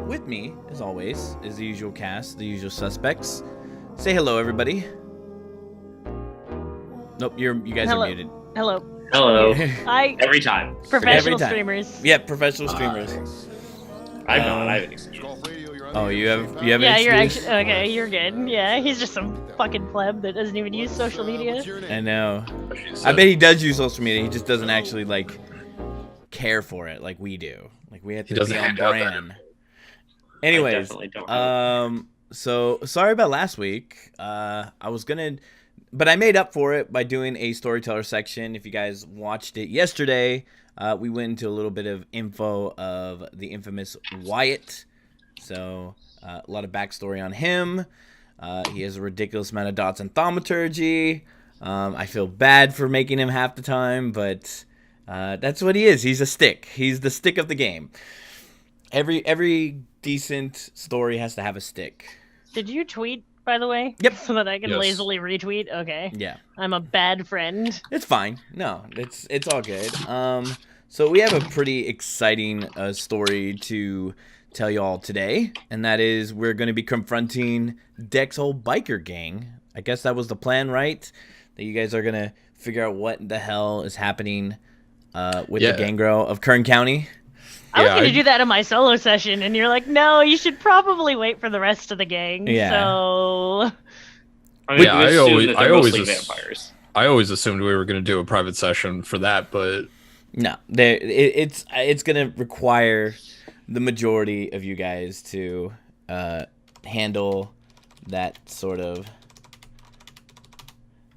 With me, as always, is the usual cast, the usual suspects. Say hello, everybody. Nope, you guys Hello. are muted. Hello. Hello. I Every time. professional Every time. streamers. Yeah, professional streamers. I'm not. I have an excuse. Oh, you have Yeah, an you're excuse? actually okay. You're good. Yeah, he's just some fucking pleb that doesn't even use social media. I know. I bet he does use social media. He just doesn't actually care for it like we do. Like we have to be on brand. Anyways, I definitely don't. So sorry about last week. I was gonna, but I made up for it by doing a storyteller section. If you guys watched it yesterday, we went into a little bit of info of the infamous Wyatt. So a lot of backstory on him. He has a ridiculous amount of dots in thaumaturgy. I feel bad for making him half the time, but that's what he is. He's a stick. He's the stick of the game. Every decent story has to have a stick. Did you tweet, by the way? Yep. So that I can lazily retweet? Okay. Yeah. I'm a bad friend. It's fine. No, it's all good. So we have a pretty exciting story to tell y'all today, and that is we're going to be confronting Deck's whole biker gang. I guess that was the plan, right? That you guys are going to figure out what the hell is happening with the gangrel of Kern County. I was going to do that in my solo session, and you're like, no, you should probably wait for the rest of the gang. Yeah. So... I always assumed we were going to do a private session for that, but... No, it's going to require the majority of you guys to handle that sort of...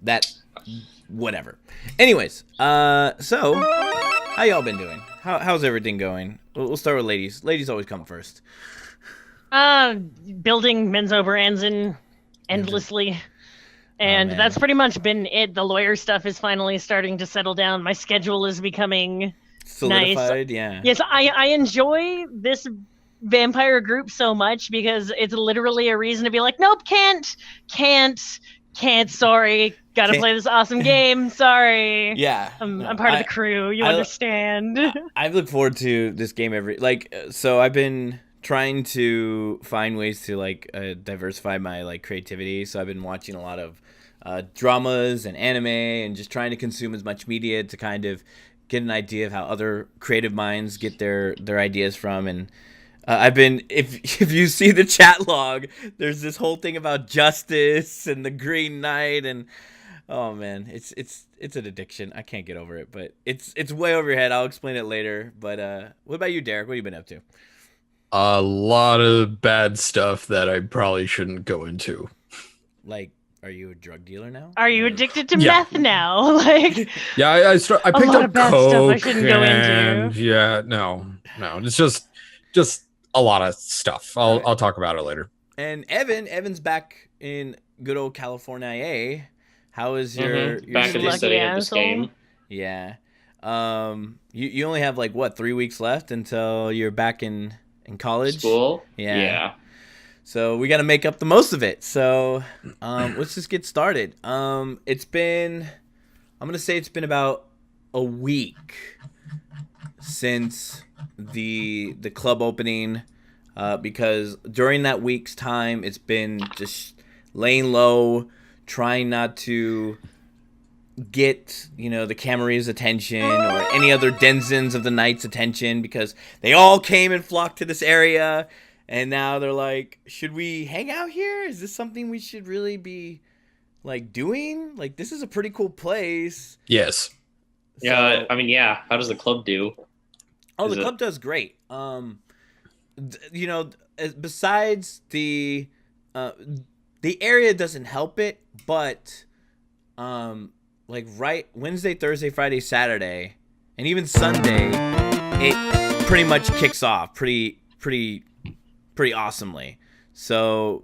that... whatever. Anyways, so, how y'all been doing? How's everything going? We'll start with ladies. Ladies always come first. Building Menzo brands endlessly. And that's pretty much been it. The lawyer stuff is finally starting to settle down. My schedule is becoming solidified, nice. Yeah. Yes, I enjoy this vampire group so much because it's literally a reason to be like, nope, can't, sorry. Gotta play this awesome game. Sorry. Yeah. I'm part of the crew. You understand. I look forward to this game so I've been trying to find ways to diversify my creativity. So I've been watching a lot of dramas and anime and just trying to consume as much media to kind of get an idea of how other creative minds get their ideas from. And I've been, if you see the chat log, there's this whole thing about justice and the Green Knight, and oh man, it's an addiction. I can't get over it, but it's way over your head. I'll explain it later. But what about you, Derek? What have you been up to? A lot of bad stuff that I probably shouldn't go into. Like, are you a drug dealer now? Are you addicted to meth now? Yeah, I picked up coke stuff I shouldn't go into. Yeah, no, it's just a lot of stuff. I'll talk about it later. And Evan's back in good old California. How is your back in the city of this game? Yeah. You only have 3 weeks left until you're back in college? School? Yeah. So we got to make up the most of it. So let's just get started. I'm going to say it's been about a week since the club opening, because during that week's time, it's been just laying low, trying not to get the Camry's attention or any other denizens of the night's attention, because they all came and flocked to this area, and now they're like, should we hang out here? Is this something we should really be doing? This is a pretty cool place. Yes. Yeah, I mean, yeah. How does the club do? The club does great. Besides the area doesn't help it, but Wednesday, Thursday, Friday, Saturday, and even Sunday, it pretty much kicks off pretty awesomely. So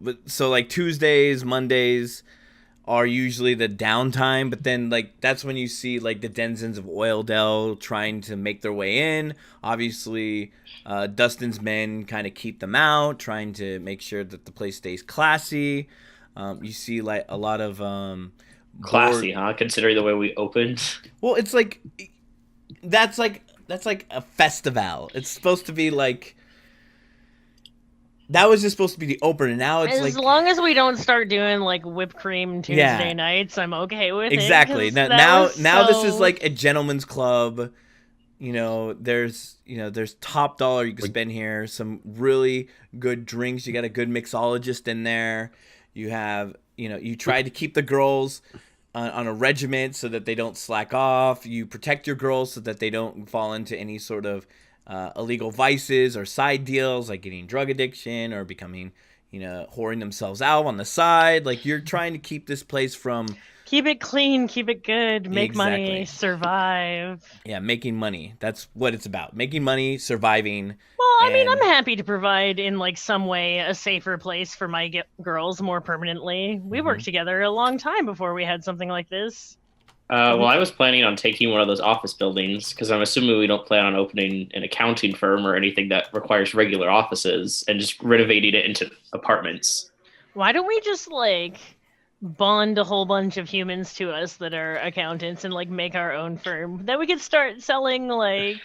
Tuesdays, Mondays are usually the downtime, but then that's when you see the denizens of Oildale trying to make their way in. Obviously, Dustin's men kind of keep them out, trying to make sure that the place stays classy. You see a lot of classy, huh? Considering the way we opened. Well, it's that's like a festival. It's supposed to be that was just supposed to be the opener. Now it's As like long as we don't start doing like whipped cream Tuesday Yeah. nights, I'm okay with exactly. it. 'Cause Now that was this is so- like a gentleman's club. There's top dollar you can spend here. Some really good drinks. You got a good mixologist in there. You have, you try to keep the girls on a regiment so that they don't slack off. You protect your girls so that they don't fall into any sort of illegal vices or side deals like getting drug addiction or becoming, whoring themselves out on the side. Like you're trying to keep this place from keep it clean, keep it good, make money, Exactly. survive. making money. That's what it's about. Making money, surviving. Well, I mean, and- I'm happy to provide in like some way a safer place for my girls more permanently. We worked together a long time before we had something like this. Well, I was planning on taking one of those office buildings because I'm assuming we don't plan on opening an accounting firm or anything that requires regular offices and just renovating it into apartments. Why don't we just like bond a whole bunch of humans to us that are accountants and like make our own firm? Then we could start selling like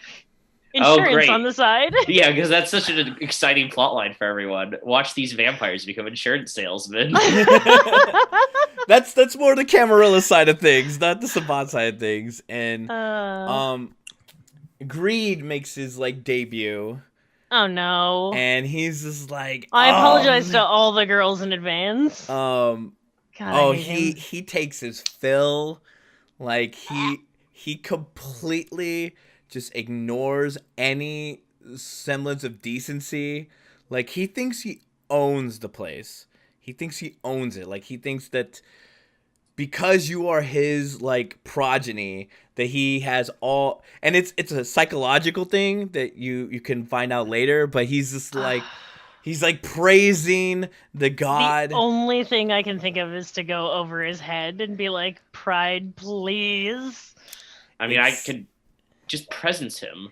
insurance great. on the side. Yeah, because that's such an exciting plot line for everyone. Watch these vampires become insurance salesmen. that's more the Camarilla side of things, not the Sabbat side of things. And Greed makes his like debut, oh no. and he's just like, I apologize to all the girls in advance. God, I hate him. he takes his fill, like he completely just ignores any semblance of decency. Like he thinks he owns the place. He thinks he owns it. Like he thinks that because you are his like progeny, that he has all, and it's a psychological thing that you can find out later. But he's just like he's like praising the god. The only thing I can think of is to go over his head and be like, "Pride, please." I mean, I could just presence him.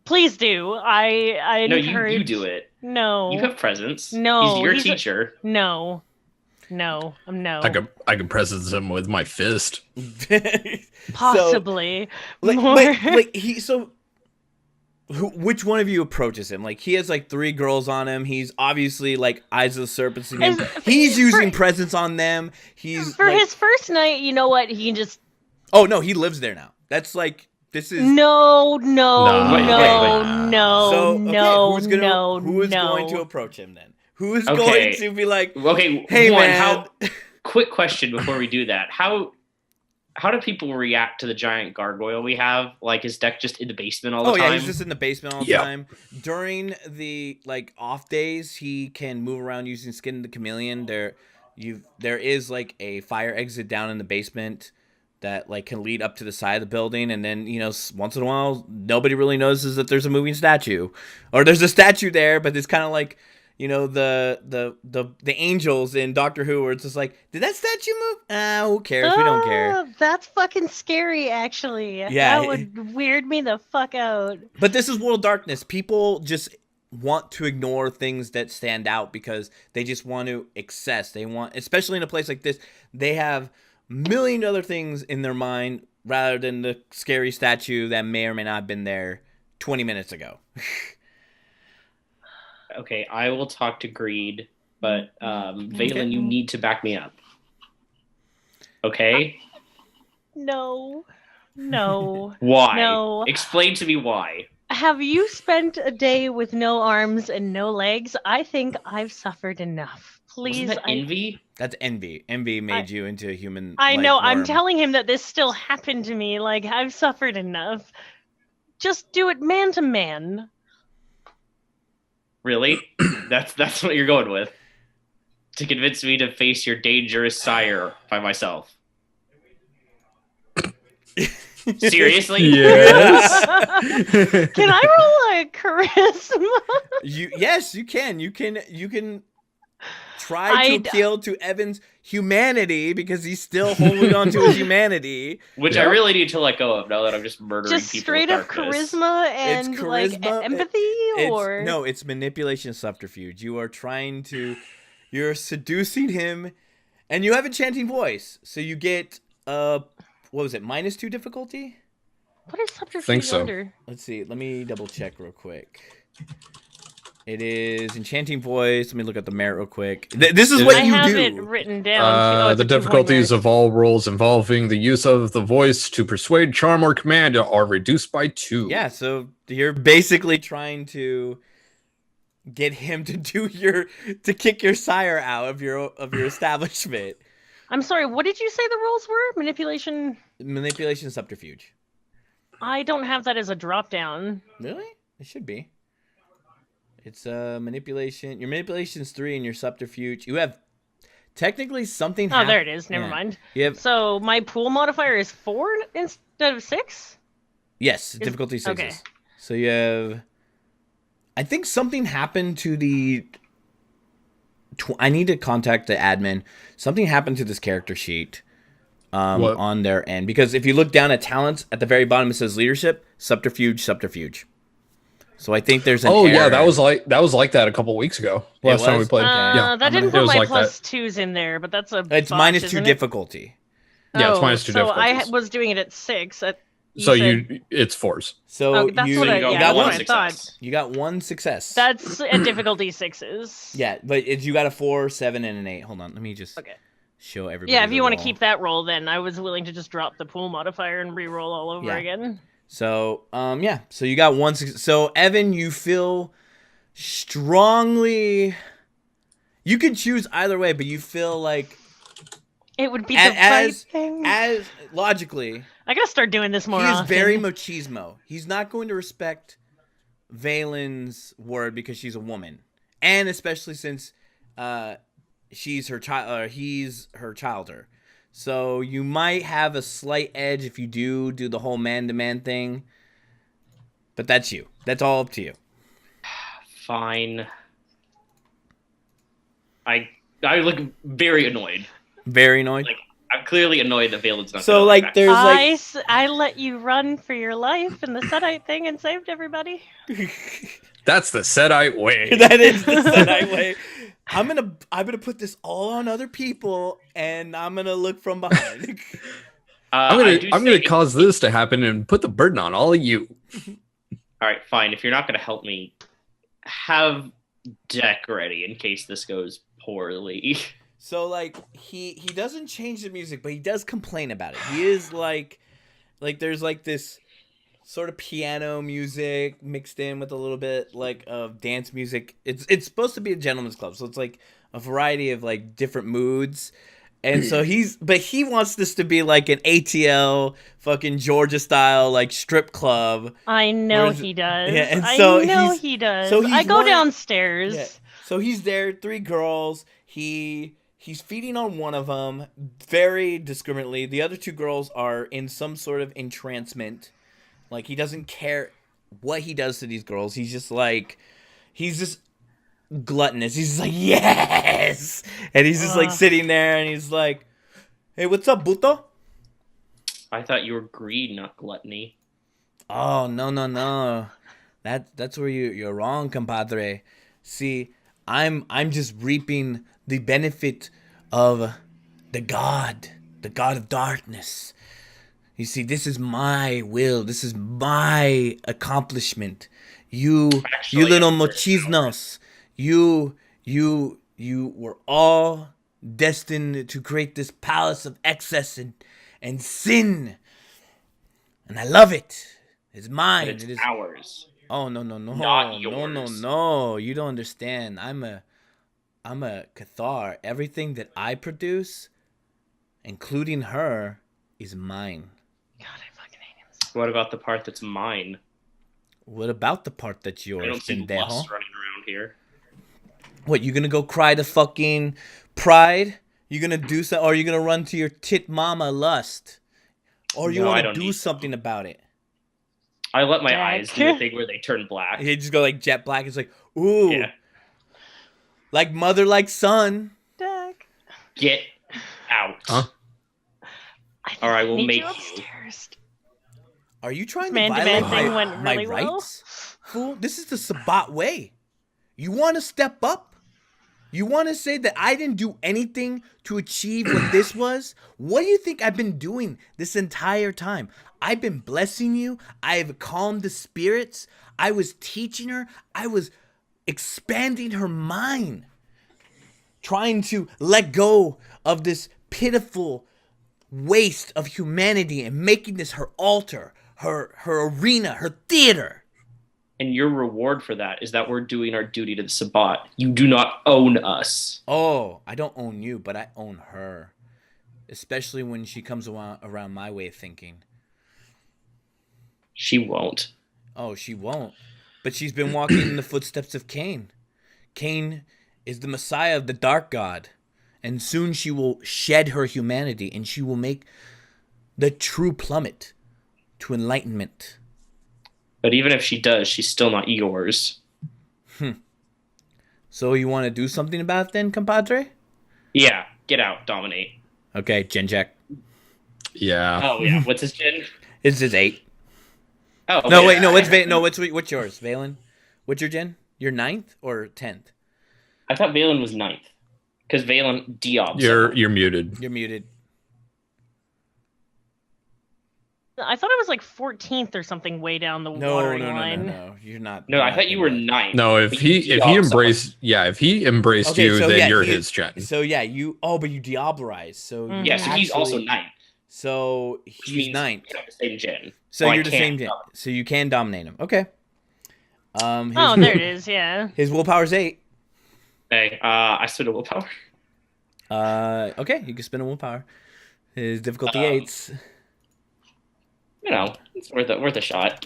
Please do. I No, encourage... you do it. No. You have presence. No, He's your he's a- teacher. No. No. I could presence him with my fist. Possibly. Which one of you approaches him? Like he has like 3 girls on him. He's obviously like eyes of the serpents in him. He's using presence on them. He's for like, his first night, you know what? He can just oh no, he lives there now. That's like this is no. So, okay, No. who is going to approach him then? Who is Okay. going to be like, Okay, hey one, man? Quick question before we do that. How do people react to the giant gargoyle we have? Like, is Deck just in the basement all the time? Yeah, he's just in the basement all the time. During the like off days, he can move around using Skin the Chameleon. There is like a fire exit down in the basement that like can lead up to the side of the building, and then once in a while nobody really notices that there's a moving statue, or there's a statue there, but it's kind of like the angels in Doctor Who, where it's just like, did that statue move? Who cares? We don't care. That's fucking scary, actually. Yeah. That would weird me the fuck out. But this is World of Darkness. People just want to ignore things that stand out because they just want to access. They want, especially in a place like this, they have a million other things in their mind rather than the scary statue that may or may not have been there 20 minutes ago. Okay, I will talk to Greed, but Valen, you need to back me up. Okay? No. Why? No. Explain to me why. Have you spent a day with no arms and no legs? I think I've suffered enough. Please. Wasn't that envy? That's envy. Envy made you into a human. I know. I'm worm. telling him that this still happened to me. Like, I've suffered enough. Just do it man to man. Really? That's what you're going with? To convince me to face your dangerous sire by myself? Seriously? Yes. Can I roll a charisma? Yes, you can. You can try to appeal to Evan's humanity because he's still holding on to his humanity, which I really need to let go of now that I'm just murdering just people. Straight up charisma and like empathy, or no, it's manipulation subterfuge. You are trying to, you're seducing him, and you have a chanting voice, so you get what was it, -2 difficulty? What is subterfuge Think so. under? Let's see. Let me double check real quick. It is enchanting voice. Let me look at the merit real quick. This is what I you have do. it written down. It's The a 2-point difficulties merit. of all rolls involving the use of the voice to persuade, charm, or command are reduced by 2. Yeah, so you're basically trying to get him to kick your sire out of your establishment. I'm sorry, what did you say the rules were? Manipulation, subterfuge. I don't have that as a drop down. Really? It should be. It's manipulation. Your manipulation's 3 and your subterfuge. You have technically something. Oh, there it is. Never mind. You have So my pool modifier is 4 instead of 6? yes, difficulty 6. Okay. So you have. I think something happened to the. I need to contact the admin. Something happened to this character sheet. On their end, because if you look down at talents at the very bottom, it says leadership, subterfuge. So I think there's an error. that was like that a couple weeks ago. Last time we played. That didn't it put was my like plus 2s in there, but that's a It's botch, -2 isn't it? difficulty. Yeah, it's -2 So I difficulties. was doing it at 6. It's 4s. So Oh, that's you, what I- you yeah, got that's one what I thought. success. You got 1 success. That's a difficulty 6s. Yeah, but you got a 4, 7, and an 8. Hold on, let me just Okay. show everybody. Yeah, if the you want to roll. keep that roll, then I was willing to just drop the pool modifier and re-roll all over Yeah. again. So yeah, so you got 1 success. So Evan, you feel strongly. You could choose either way, but you feel like It would be the right thing. as logically. I gotta start doing this more He is often. very machismo. He's not going to respect Valen's word because she's a woman, and especially since she's her child. He's her childer. So you might have a slight edge if you do the whole man-to-man thing. But that's you. That's all up to you. Fine. I look very annoyed. Very annoyed. Like, I'm clearly annoyed that Valen's not. So, gonna like, back. there's like I let you run for your life in the Sedite thing and saved everybody. That's the Sedite way. that is the Sedite way. I'm gonna put this all on other people, and I'm gonna look from behind. I'm gonna cause this to happen and put the burden on all of you. All right, fine. If you're not gonna help me, have deck ready in case this goes poorly. So like he doesn't change the music, but he does complain about it. He is like there's like this sort of piano music mixed in with a little bit like of dance music. It's supposed to be a gentleman's club, so it's like a variety of like different moods. And so he wants this to be like an ATL fucking Georgia style like strip club. I know he does. Yeah, and I so know he does. so he's I go one- downstairs. Yeah. So he's there, 3 girls. He's feeding on one of them very discriminately. The other 2 girls are in some sort of entrancement. Like, he doesn't care what he does to these girls. He's just gluttonous. He's just like, yes! And he's just like sitting there and he's like, hey, what's up, Buto? I thought you were greed, not gluttony. Oh, no. That's where you're wrong, compadre. See, I'm just reaping the benefit of the god of darkness. You see, this is my will. This is my accomplishment. You little machisnos. You were all destined to create this palace of excess and sin. And I love it. It's mine. But it's It is ours. Oh no. Not yours. No. You don't understand. I'm a Cathar. Everything that I produce, including her, is mine. God, I fucking hate him. What about the part that's mine? What about the part that's yours, I don't see pendejo? lust running around here. What, you gonna go cry to fucking Pride? You gonna do something, or you gonna run to your tit mama Lust? Or you No, I wanna don't do need something about it? I let my Jack. eyes do the thing where they turn black. He just go like jet black. It's like, ooh, Yeah. like mother, like son. Dak. Get out. Huh? All right, we'll Need make you you. upstairs. Are you trying to Man-to-man violate thing went my really well. rights? Fool, this is the Sabbat way. You want to step up? You want to say that I didn't do anything to achieve what this was? What do you think I've been doing this entire time? I've been blessing you. I've calmed the spirits. I was teaching her. I was expanding her mind, trying to let go of this pitiful waste of humanity and making this her altar, her arena, her theater. And your reward for that is that we're doing our duty to the Sabbat. You do not own us. Oh, I don't own you, but I own her. Especially when she comes around my way of thinking. She won't. Oh, she won't. But she's been walking in the footsteps of Cain. Cain is the Messiah of the dark god. And soon she will shed her humanity and she will make the true plummet to enlightenment. But even if she does, she's still not yours. So you want to do something about it then, compadre? Yeah, get out, dominate. Okay, gen check. Yeah. Oh yeah, what's his gen? It's his 8. Oh No, wait, no, what's yours, Valen? What's your gen? Your 9th or 10th? I thought Valen was 9th. Because Valen deobs. You're muted. You're muted. I thought it was like 14th or something way down the watering line. No. You're not. No, I thought you were 9th. No, if he embraced Okay, you, so then yeah, you're his gen. So yeah, but you deoblerize. So you Yeah, so he's also 9th. So Which he's means 9th. we have the same gen. So you're the same gen. So you can dominate him. Okay. Oh, there it is. Yeah. His willpower's 8. Okay, I spent a willpower. Okay, you can spin a willpower. His difficulty 8s. You know, it's worth a shot.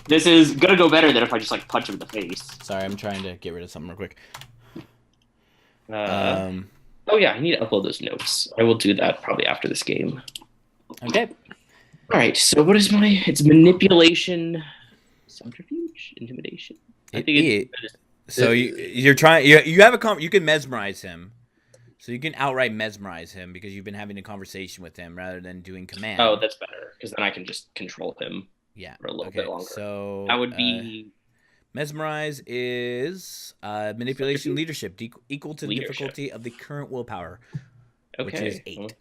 This is gonna go better than if I just like punch him in the face. Sorry, I'm trying to get rid of something real quick. Oh yeah, I need to upload those notes. I will do that probably after this game. Okay. All right. So what is it's manipulation, subterfuge, intimidation. I think So you're trying. You have you can mesmerize him. So you can outright mesmerize him because you've been having a conversation with him rather than doing command. Oh, that's better because then I can just control him. Yeah. For a little bit longer. So that would be mesmerize is manipulation leadership equal to the difficulty of the current willpower, which is 8,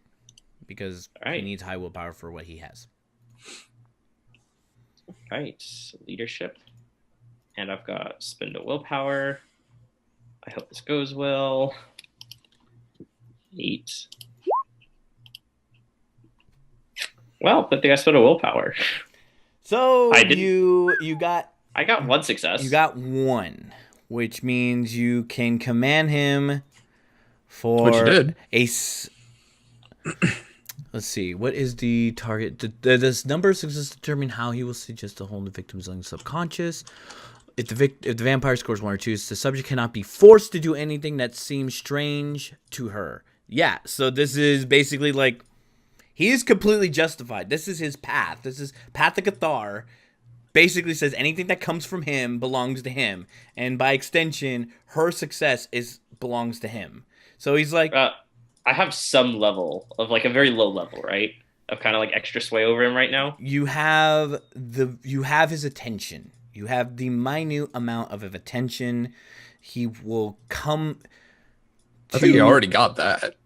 because he needs high willpower for what he has. All right, so leadership, and I've got spend a willpower. I hope this goes well. 8. Well, but I spent a willpower. So you got. I got 1 success. You got 1, which means you can command him for Which you did. Let's see. What is the target? This number of successes determine how he will suggest to hold the victim's subconscious. If the vampire scores 1 or 2, the subject cannot be forced to do anything that seems strange to her. Yeah, so this is basically like he is completely justified. This is his path. This is Path to Cathar. Basically says anything that comes from him belongs to him, and by extension, her success belongs to him. So he's like, I have some level of like a very low level, right? Of kind of like extra sway over him right now. You have his attention. You have the minute amount of attention. He will come. I think he already got that.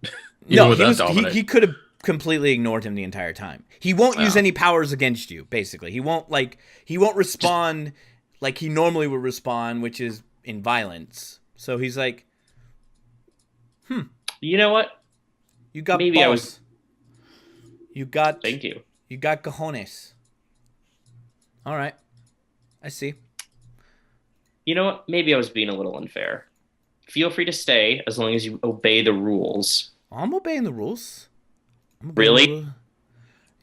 No, he could have completely ignored him the entire time. He won't use any powers against you, basically. He won't respond like he normally would respond, which is in violence. So he's like, You know what? You got Maybe balls. Thank you. You got cojones. All right. I see. You know what? Maybe I was being a little unfair. Feel free to stay as long as you obey the rules. I'm obeying the rules. Really?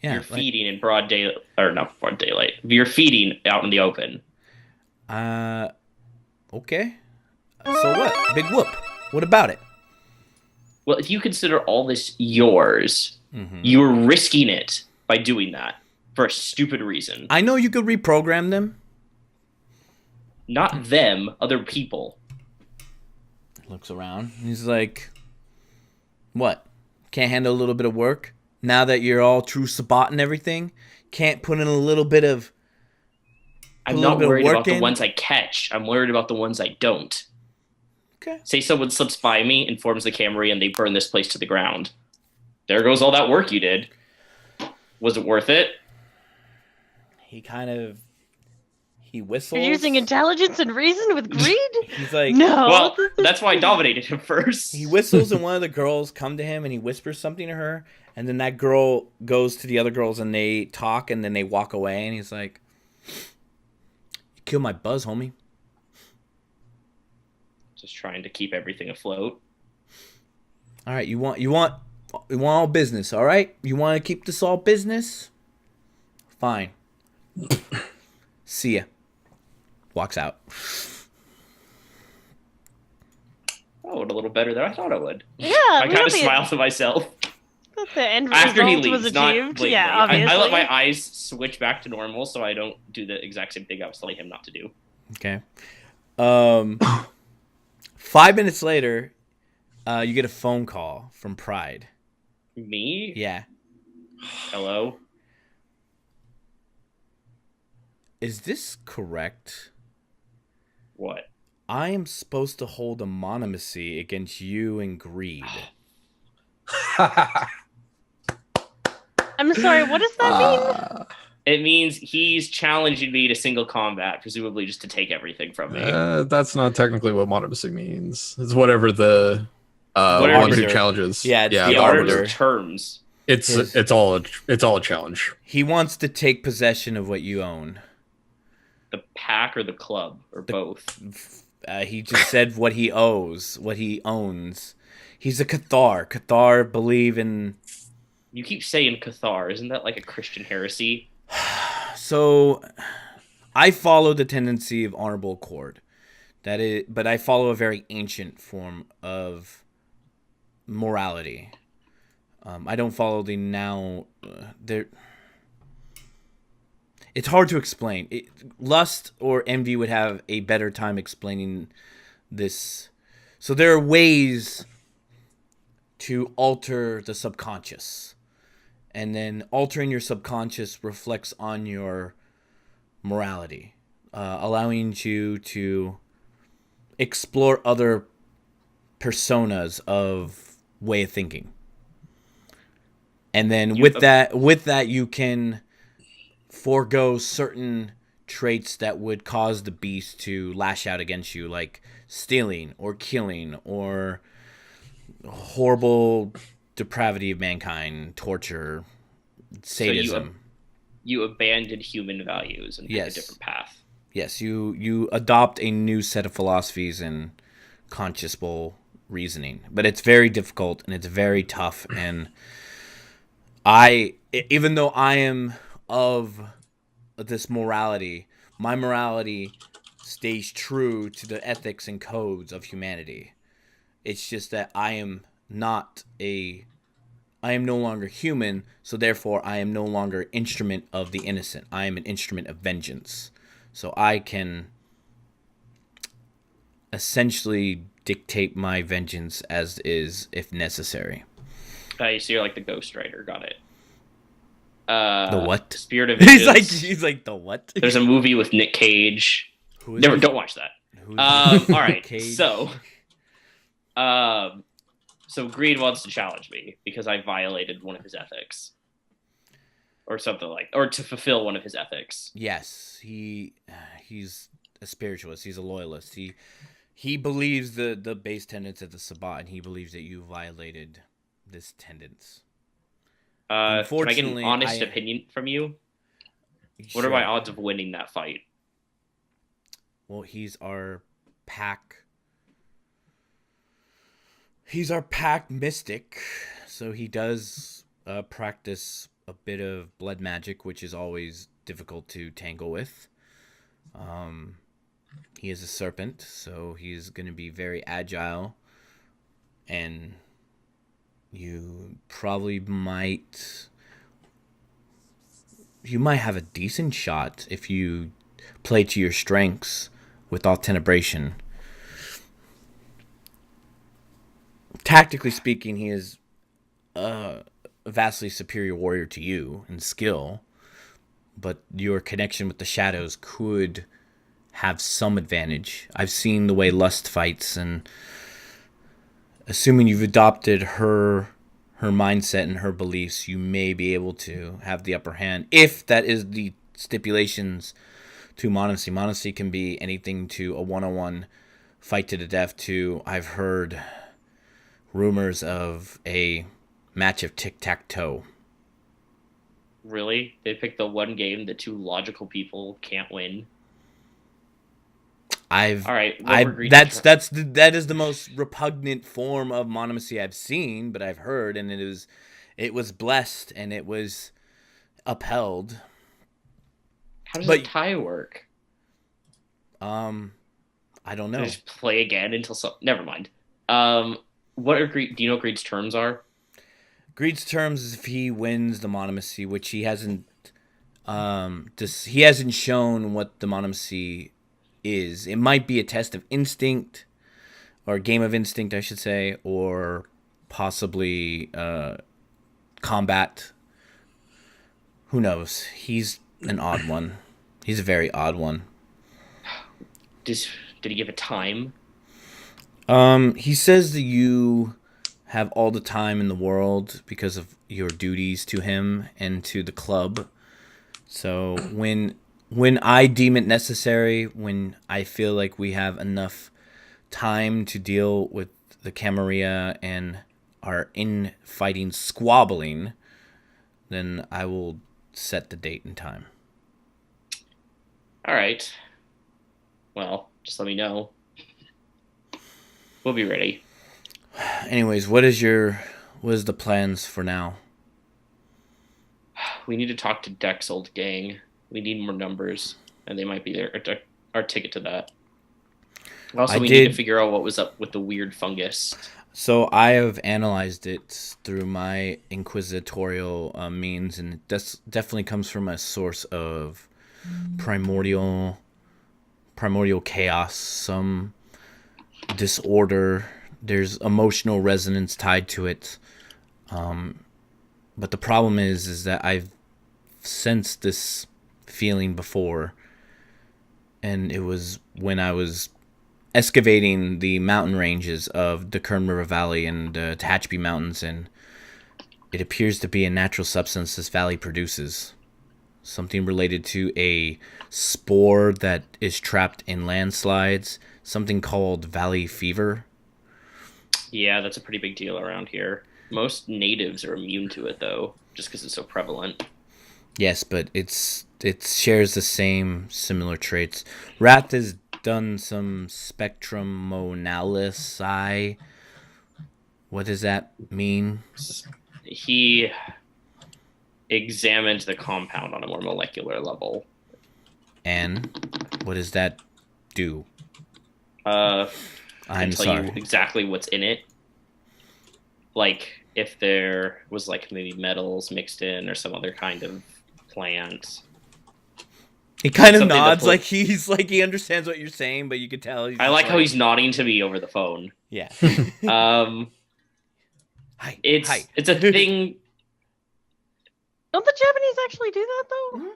Yeah. You're feeding in broad daylight, or not broad daylight. You're feeding out in the open. Okay. So what? Big whoop. What about it? Well, if you consider all this yours, you're risking it by doing that for a stupid reason. I know you could reprogram them. Not them, other people. Looks around. He's like, what? Can't handle a little bit of work? Now that you're all true Sabbat and everything? Can't put in a little bit of... I'm not worried about the ones I catch. I'm worried about the ones I don't. Okay. Say someone slips by me, informs the Camry, and they burn this place to the ground. There goes all that work you did. Was it worth it? He kind of He whistles. You're using intelligence and reason with greed? He's like, No. Well, that's why I dominated him first. he whistles, and one of the girls come to him, and he whispers something to her, and then that girl goes to the other girls, and they talk, and then they walk away, and he's like, "You killed my buzz, homie." Just trying to keep everything afloat. All right, you want all business, all right? You want to keep this all business? Fine. See ya. Walks out. Oh, a little better than I thought I would. Yeah, I kind of smile to myself. The end After he result was leaves, not achieved. blatantly. Yeah, obviously. I let my eyes switch back to normal so I don't do the exact same thing I was telling him not to do. Okay. 5 minutes later, you get a phone call from Pride. Me? Yeah. Hello? Is this correct? What? I am supposed to hold a monomacy against you and Greed. I'm sorry, what does that mean? It means he's challenging me to single combat, presumably just to take everything from me. That's not technically what monomacy means. It's whatever the Whatever one who the- challenges. Yeah, it's The the arbiter arbiter. terms. It's all a challenge. He wants to take possession of what you own. The pack or the club, or both. He just said what he owns. He's a Cathar. Cathar believe in... You keep saying Cathar. Isn't that like a Christian heresy? So, I follow the tendency of honorable accord. But I follow a very ancient form of morality. I don't follow the now... It's hard to explain. Lust or envy would have a better time explaining this. So there are ways to alter the subconscious. And then altering your subconscious reflects on your morality, allowing you to explore other personas of way of thinking. And then with that you can forego certain traits that would cause the beast to lash out against you, like stealing or killing or horrible depravity of mankind, torture, sadism. So you abandoned human values and take a different path. Yes, you adopt a new set of philosophies and consciousful reasoning, but it's very difficult and it's very tough. And even though I am of this morality, my morality stays true to the ethics and codes of humanity. It's just that I am no longer human, so therefore I am no longer instrument of the innocent. I am an instrument of vengeance. So I can essentially dictate my vengeance as is if necessary. So you're like the Ghost Rider. Got it. The what? Spirit of Vengeance. He's like the what? There's a movie with Nick Cage. Don't watch that. All right. Cage? So Greed wants to challenge me because I violated one of his ethics, or something or to fulfill one of his ethics. Yes, he's a spiritualist. He's a loyalist. He believes the base tenets of the Sabbat, and he believes that you violated this tenets. Can I get an Unfortunately, honest opinion from you? What are my odds of winning that fight? Well, he's our pack. He's our pack mystic, so he does practice a bit of blood magic, which is always difficult to tangle with. He is a serpent, so he's going to be very agile, and you probably might have a decent shot if you play to your strengths with All-Tenebration. Tactically speaking, he is a vastly superior warrior to you in skill, but your connection with the shadows could have some advantage. I've seen the way Lust fights, and assuming you've adopted her mindset and her beliefs, you may be able to have the upper hand if that is the stipulations to Monacy. Monacy can be anything to a one-on-one fight to the death to, I've heard rumors of a match of tic-tac-toe. Really? They picked the one game that two logical people can't win. All right. That is the most repugnant form of monomacy I've seen, but I've heard, and it was blessed and it was upheld. How does a tie work? I don't know. Just play again until never mind. What are do you know what Greed's terms are? Greed's terms is if he wins the monomacy, which he hasn't he hasn't shown what the monomacy is. It might be a test of instinct, or a game of instinct, I should say, or possibly combat. Who knows? He's an odd one. He's a very odd one. Did he give a time? He says that you have all the time in the world because of your duties to him and to the club. So when I deem it necessary, when I feel like we have enough time to deal with the Camarilla and our infighting squabbling, then I will set the date and time. All right. Well, just let me know. We'll be ready. Anyways, what is the plans for now? We need to talk to Deck's old gang. We need more numbers, and they might be there. Our ticket to that. Also, we need to figure out what was up with the weird fungus. So I have analyzed it through my inquisitorial means, and it definitely comes from a source of primordial chaos, some disorder. There's emotional resonance tied to it. But the problem is that I've sensed this feeling before, and it was when I was excavating the mountain ranges of the Kern River Valley and Tehachapi Mountains, and it appears to be a natural substance this valley produces. Something related to a spore that is trapped in landslides, something called valley fever. Yeah, that's a pretty big deal around here. Most natives are immune to it, though, just because it's so prevalent. Yes, but it shares the similar traits. Wrath has done some spectrumonalysis. What does that mean? He examined the compound on a more molecular level. And what does that do? I'm sorry. Tell you exactly what's in it. Like if there was like maybe metals mixed in or some other kind of plant. He kind of nods like he understands what you're saying, but you could tell. I like how he's nodding to me over the phone. Yeah. It's a thing. Don't the Japanese actually do that though? Mm-hmm.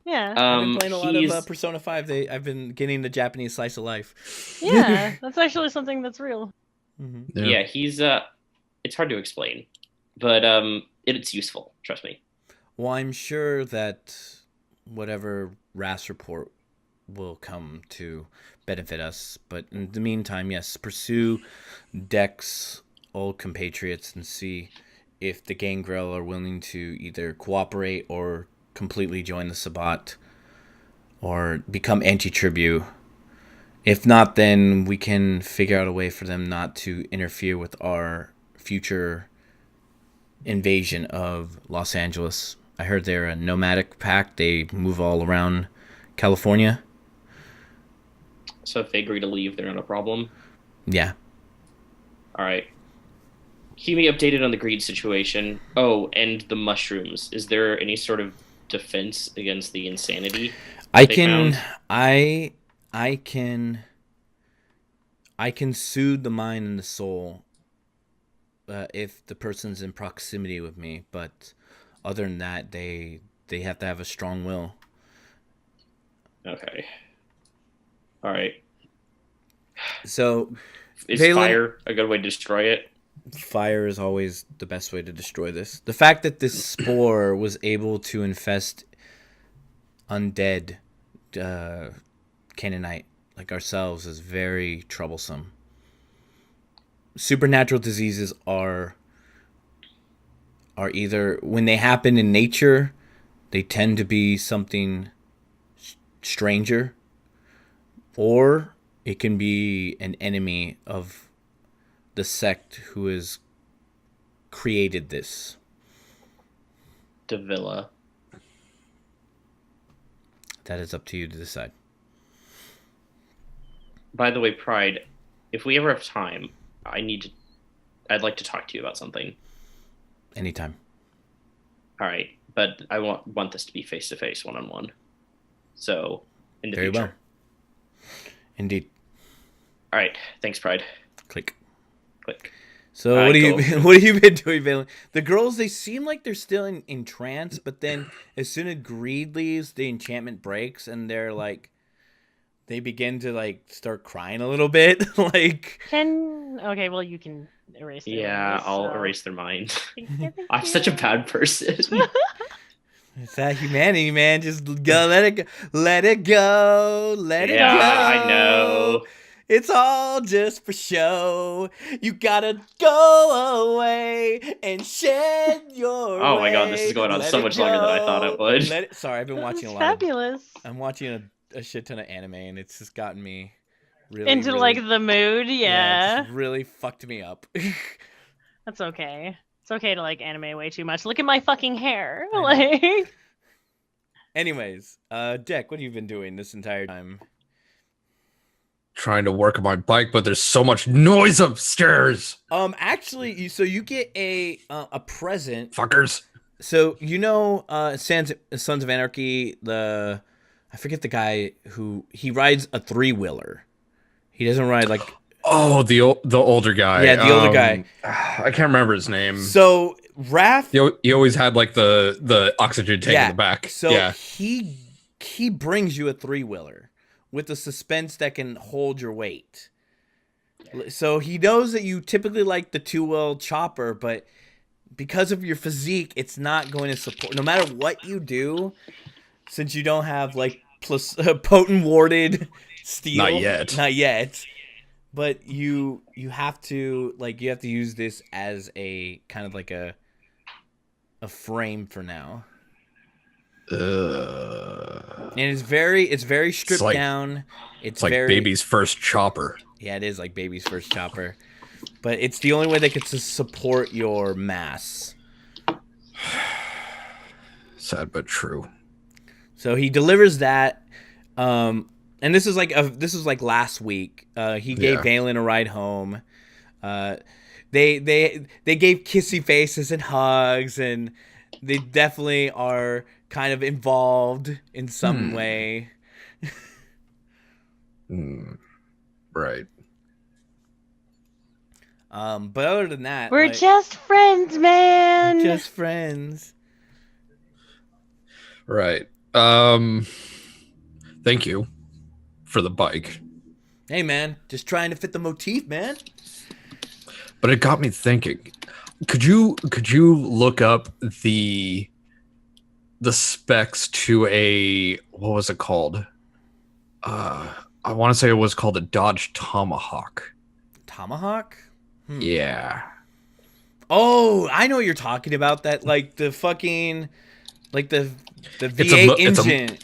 Yeah. I've been playing a lot of Persona 5. I've been getting the Japanese slice of life. Yeah, that's actually something that's real. Mm-hmm. Yeah, he's it's hard to explain, but it's useful. Trust me. Well, I'm sure that whatever RAS report will come to benefit us, but in the meantime, yes, pursue Deck's old compatriots and see if the Gangrel are willing to either cooperate or completely join the Sabbat or become anti-tribu. If not, then we can figure out a way for them not to interfere with our future invasion of Los Angeles. I heard they're a nomadic pack. They move all around California. So if they agree to leave, they're not a problem? Yeah. All right. Keep me updated on the greed situation. Oh, and the mushrooms. Is there any sort of defense against the insanity? I can soothe the mind and the soul if the person's in proximity with me, but other than that, they have to have a strong will. Okay. All right. So, is Valen, fire a good way to destroy it? Fire is always the best way to destroy this. The fact that this spore was able to infest undead Canaanite like ourselves is very troublesome. Supernatural diseases are either, when they happen in nature, they tend to be something stranger, or it can be an enemy of the sect who has created this. Davila. That is up to you to decide. By the way, Pride, if we ever have time, I'd like to talk to you about something. Anytime. All right, but I want this to be face-to-face, one-on-one. So, in the Very future. well. Indeed. All right, thanks, Pride. Click. Click. So I what go. have you been doing, Valen? The girls, they seem like they're still in trance, but then as soon as greed leaves, the enchantment breaks, and they're like, they begin to like start crying a little bit. Like, Okay, well, you can erase their Yeah, memories, I'll so- erase their mind. Thank you. I'm such a bad person. it's that humanity, man. Just go, let it go, let it go, let it go. Yeah, I know. It's all just for show. You gotta go away and shed your. Oh my God, this is way. going on Let so it much longer than I thought it go. would. Sorry, I've been That watching was a lot. fabulous. I'm watching a shit ton of anime, and it's just gotten me really Into really- like the mood, It yeah. just really fucked me up. That's okay. It's okay to like anime way too much. Look at my fucking hair. I know. Like, Anyways, Jack, what have you been doing this entire time? Trying to work on my bike, but there's so much noise upstairs. Actually, you get a present. Fuckers. So Sons of Anarchy. I forget the guy who he rides a 3-wheeler. He doesn't ride like. Oh, the older guy. Yeah, the older guy. I can't remember his name. So Raph. He always had like the oxygen tank in the back. So yeah. he brings you a 3-wheeler with a suspense that can hold your weight. So he knows that you typically like the 2-wheel chopper, but because of your physique, it's not going to support. No matter what you do, since you don't have like potent warded steel. Not yet. But you have to use this as a kind of like a frame for now. And it's very stripped down. It's like very, baby's first chopper. Yeah, it is like baby's first chopper. But it's the only way that could support your mass. Sad but true. So he delivers that. And this is like last week. He gave Valen a ride home. They gave kissy faces and hugs, and they definitely are kind of involved in some way. Right. But other than that, we're just friends, man. Just friends. Right. Thank you for the bike. Hey, man, just trying to fit the motif, man. But it got me thinking. Could you look up the specs to a, what was it called? I want to say it was called a Dodge Tomahawk. Tomahawk? Yeah. Oh, I know what you're talking about. That like the fucking like the V8 engine.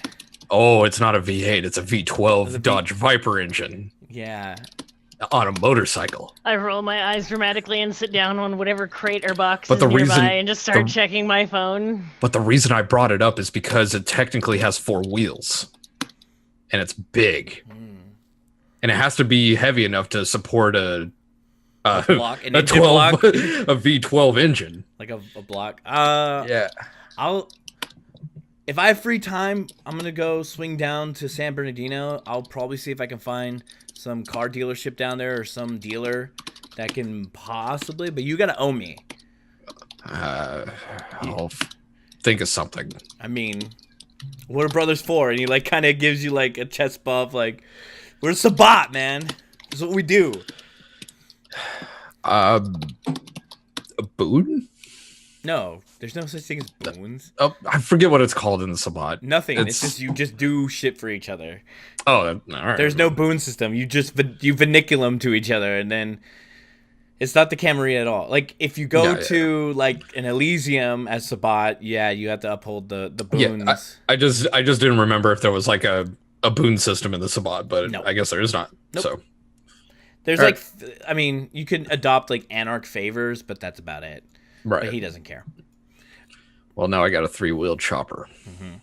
It's not a V8. It's a V12 Dodge Viper engine. Yeah. On a motorcycle. I roll my eyes dramatically and sit down on whatever crate or box But is the nearby reason- and just start checking my phone. But the reason I brought it up is because it technically has 4 wheels. And it's big. And it has to be heavy enough to support a block, an a engine 12 block. a V12 engine. Like a block. Yeah. If I have free time, I'm gonna go swing down to San Bernardino. I'll probably see if I can find some car dealership down there or some dealer that can possibly. But you gotta owe me. I'll think of something. I mean, what are brothers for? And he like kind of gives you like a chest bump, like we're Sabbat, man. This is what we do. A boon? No, there's no such thing as boons. Oh, I forget what it's called in the Sabbat. Nothing. It's just you just do shit for each other. Oh, all right. There's no boon system. You just you verniculum to each other, and then it's not the Camarilla at all. Like if you go to like an Elysium as Sabbat, you have to uphold the boons. Yeah, I just didn't remember if there was like a boon system in the Sabbat, but I guess there is not. Nope. So there's I mean, you can adopt like Anarch favors, but that's about it. Right. But he doesn't care. Well, now I got a 3-wheeled chopper. Mm-hmm.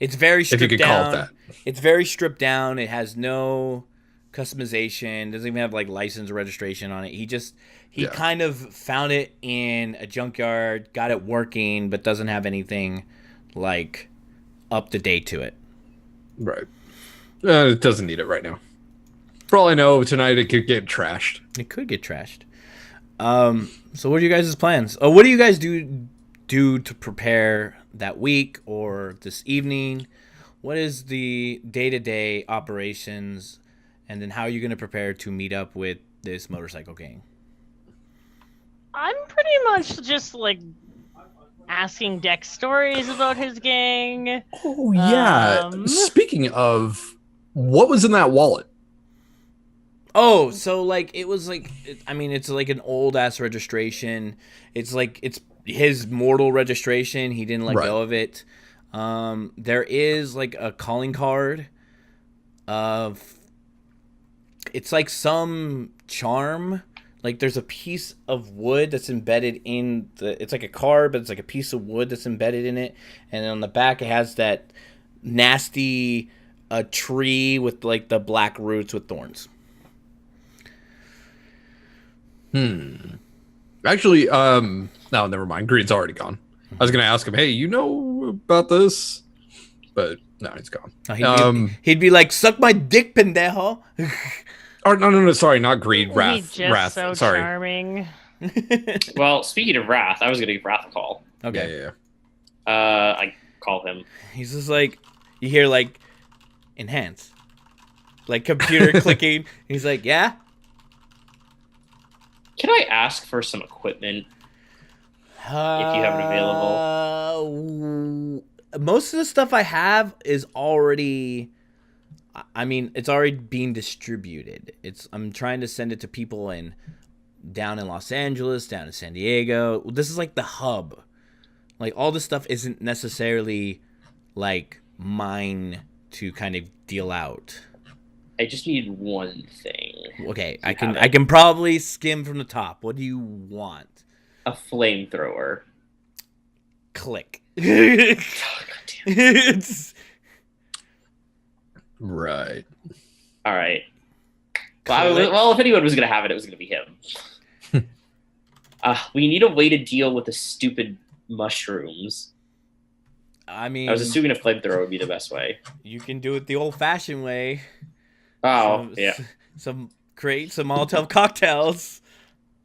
It's very stripped down. If you could call it that. It's very stripped down. It has no customization. Doesn't even have like license or registration on it. He kind of found it in a junkyard, got it working, but doesn't have anything like up to date to it. Right. It doesn't need it right now. For all I know, tonight it could get trashed. It could get trashed. So what are you guys' plans? What do you guys do to prepare that week or this evening? What is the day-to-day operations, and then how are you going to prepare to meet up with this motorcycle gang? I'm pretty much just like asking Dex stories about his gang. Oh yeah. Speaking of, what was in that wallet? Oh, so like it was like it's like an old ass registration. It's like it's his mortal registration. He didn't let go of it. There is like a calling card of it's like some charm. Like there's a piece of wood that's embedded in it's like a card, but it's like a piece of wood that's embedded in it. And on the back it has that nasty tree with like the black roots with thorns. Actually, no, never mind. Greed's already gone. I was gonna ask him, hey, you know about this? But no, he's gone. He'd be like, suck my dick, pendejo. Or no, sorry, not Greed, Wrath. He's just Wrath. so Sorry. charming. Well, speaking of Wrath, I was gonna give Wrath a call. Okay. Yeah. I call him. He's just like, you hear like, enhance. Like computer clicking. He's like, yeah? Can I ask for some equipment? If you have it available. Most of the stuff I have is already, it's already being distributed. I'm trying to send it to people down in Los Angeles, down in San Diego. This is like the hub. Like all this stuff isn't necessarily like mine to kind of deal out. I just need one thing. Okay, I can probably skim from the top. What do you want? A flamethrower. Click. Oh, God damn. Right. All right. Well, if anyone was going to have it, it was going to be him. We need a way to deal with the stupid mushrooms. I was assuming a flamethrower would be the best way. You can do it the old-fashioned way. Oh, yeah. Create some Molotov cocktails.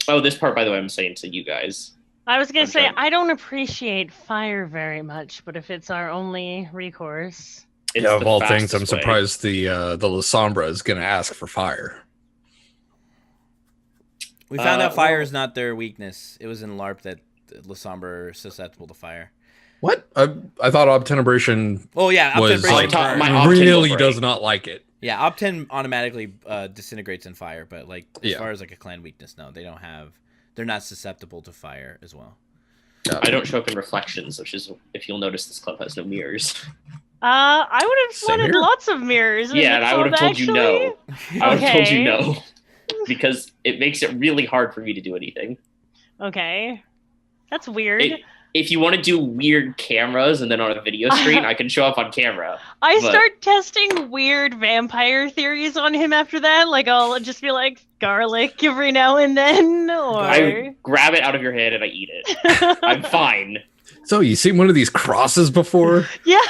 Oh, this part, by the way, I'm saying to you guys. I was going to say, I don't appreciate fire very much, but if it's our only recourse... Yeah, of all things, I'm surprised the La Sombra is going to ask for fire. We found out fire is not their weakness. It was in LARP that La Sombra are susceptible to fire. What? I thought Obtenebration was like, really does not like it. Yeah, Obten automatically disintegrates in fire, but like as far as like a clan weakness, no, they're not susceptible to fire as well. I don't show up in reflections, which is, if you'll notice, this club has no mirrors. I would have wanted lots of mirrors. Yeah, and I would have told you no. I would have told you no. Because it makes it really hard for me to do anything. Okay. That's weird. If you want to do weird cameras and then on a video screen, I can show up on camera. Start testing weird vampire theories on him after that. Like, I'll just be like, garlic every now and then. Or... I grab it out of your hand and I eat it. I'm fine. So, you seen one of these crosses before? Yeah.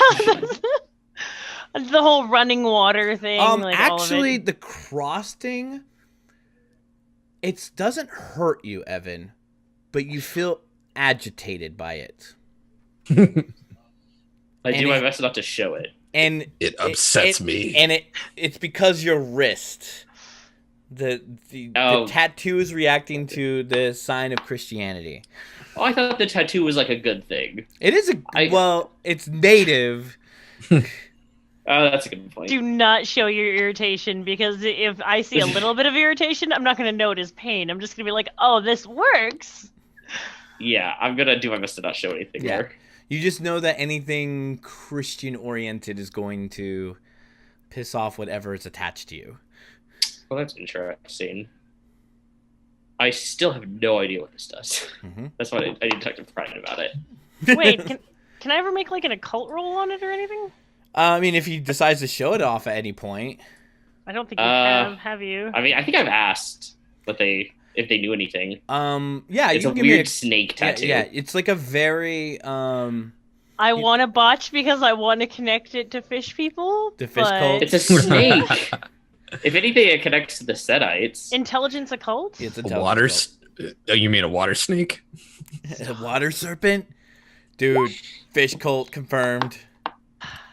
The whole running water thing. Actually, the cross thing, it doesn't hurt you, Evan, but you feel agitated by it. I do my best not to show it. And it upsets me. And it's because your wrist. The tattoo is reacting to the sign of Christianity. Oh, I thought the tattoo was like a good thing. It is well, it's native. Oh, that's a good point. Do not show your irritation, because if I see a little bit of irritation, I'm not going to know it as pain. I'm just going to be like, oh, this works. Yeah, I'm going to do my best to not show anything there. You just know that anything Christian-oriented is going to piss off whatever is attached to you. Well, that's interesting. I still have no idea what this does. Mm-hmm. That's why I need to talk to Brian about it. Wait, can I ever make like an occult roll on it or anything? I mean, if he decides to show it off at any point. I don't think you have you? I mean, I think I've asked if they knew anything. Yeah, it's you a can weird snake tattoo. Yeah, it's like a very I want to botch because I want to connect it to fish people. The fish cult. It's a snake. If anything, it connects to the Setites. Intelligence occult? It's a water. You mean a water snake? A water serpent, dude. Fish cult confirmed.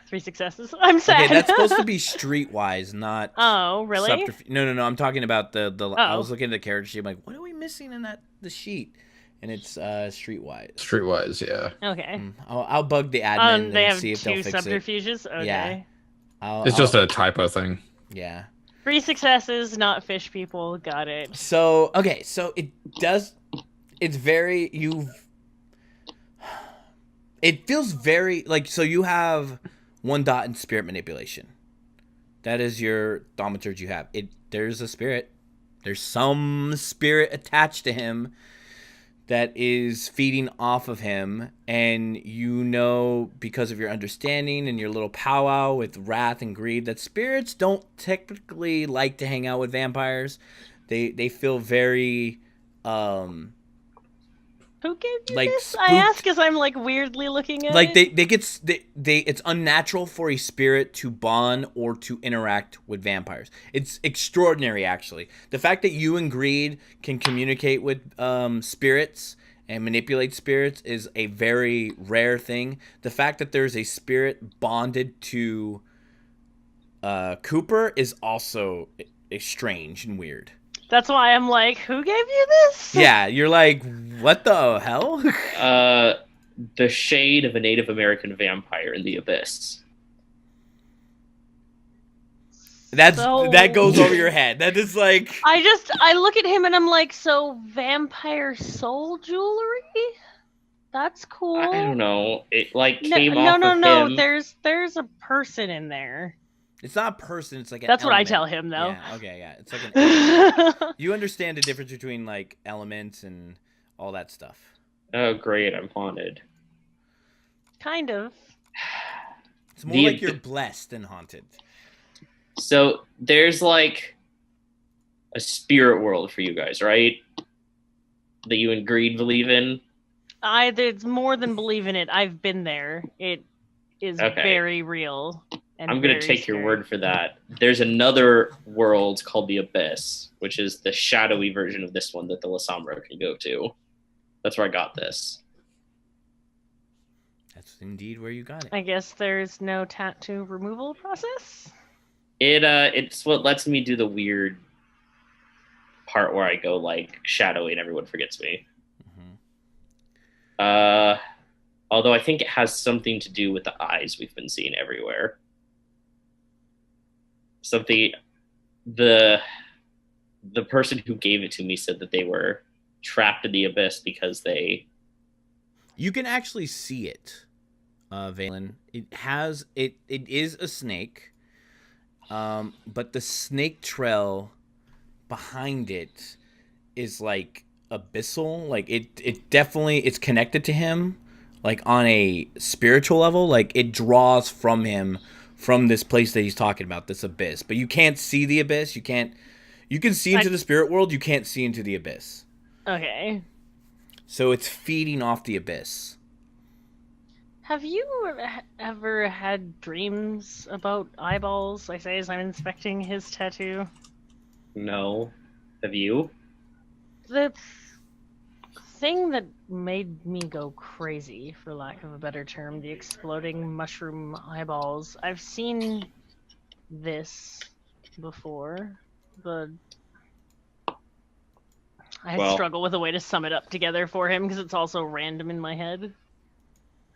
3 successes. I'm sad. Okay, that's supposed to be streetwise, not. Oh, really? No. I'm talking about the. I was looking at the character sheet. I'm like, what are we missing in the sheet? And it's streetwise. Streetwise, yeah. Okay. I'll bug the admin and see if they'll fix it. They have 2 subterfuges. Okay. Yeah. It's just a typo thing. Yeah. 3 successes, not fish people. Got it. So it does. It's very It feels very like so. You have 1 dot in spirit manipulation. That is your thaumaturge you have. There's a spirit. There's some spirit attached to him that is feeding off of him, and you know because of your understanding and your little powwow with wrath and greed that spirits don't typically like to hang out with vampires. They feel very Who gave you like this? spooked. I ask because I'm like weirdly looking at like it. it's unnatural for a spirit to bond or to interact with vampires. It's extraordinary, actually. The fact that you and Greed can communicate with spirits and manipulate spirits is a very rare thing. The fact that there's a spirit bonded to Cooper is also strange and weird. That's why I'm like, who gave you this? Yeah, you're like, what the hell? The shade of a Native American vampire in the abyss. That goes over your head. That is like I look at him and I'm like, so vampire soul jewelry? That's cool. I don't know. It like came off of No. him. There's a person in there. It's not a person. It's like an That's element. what I tell him, though. Yeah, okay, yeah. It's like an element. You understand the difference between like elements and all that stuff. Oh, great! I'm haunted. Kind of. It's more like you're blessed than haunted. So there's like a spirit world for you guys, right? That you and Greed believe in. It's more than believe in it. I've been there. It is very real. I'm going to take your word for that. There's another world called the Abyss, which is the shadowy version of this one that the Lasombra can go to. That's where I got this. That's indeed where you got it. I guess there's no tattoo removal process? It's what lets me do the weird part where I go like shadowy and everyone forgets me. Mm-hmm. Although I think it has something to do with the eyes we've been seeing everywhere. Something, the person who gave it to me said that they were trapped in the abyss because they. You can actually see it, Valen. It is a snake, but the snake trail behind it is like abyssal. Like it definitely it's connected to him, like on a spiritual level. Like it draws from him. From this place that he's talking about, this abyss. But you can't see the abyss. You can see into the spirit world. You can't see into the abyss. Okay. So it's feeding off the abyss. Have you ever had dreams about eyeballs? I say as I'm inspecting his tattoo. No. Have you? The thing that made me go crazy, for lack of a better term, the exploding mushroom eyeballs. I've seen this before. The I Well- struggle with a way to sum it up together for him because it's also random in my head.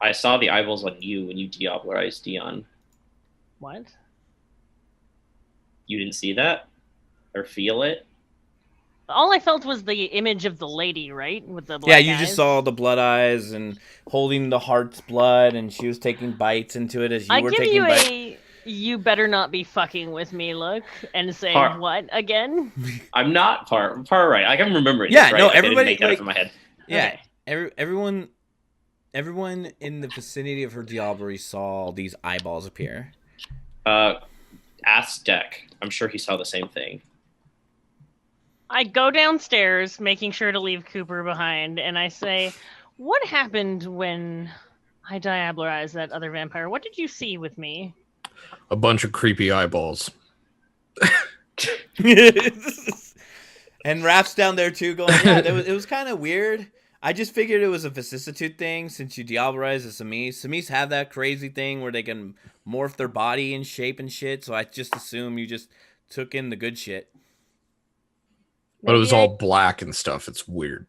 I saw the eyeballs on you when you Diablerized Dion. What? You didn't see that? Or feel it? All I felt was the image of the lady, right? With the black Yeah, you eyes. just saw the blood eyes and holding the heart's blood, and she was taking bites into it as you I were give taking you bites. you better not be fucking with me look and say Har- what again? I'm not far right. Like, I'm remembering Yeah, this, right? no, Like, I didn't everybody, make that like- up in my head. Yeah, Okay. everyone in the vicinity of her diablerie saw these eyeballs appear. Ask Deck. I'm sure he saw the same thing. I go downstairs, making sure to leave Cooper behind, and I say, "What happened when I diablerized that other vampire? What did you see with me?" A bunch of creepy eyeballs. And Raph's down there too, going, yeah, it was kind of weird. I just figured it was a vicissitude thing since you diablerized the Samis. Samis have that crazy thing where they can morph their body and shape and shit, so I just assume you just took in the good shit. But it was Maybe all black and stuff. It's weird.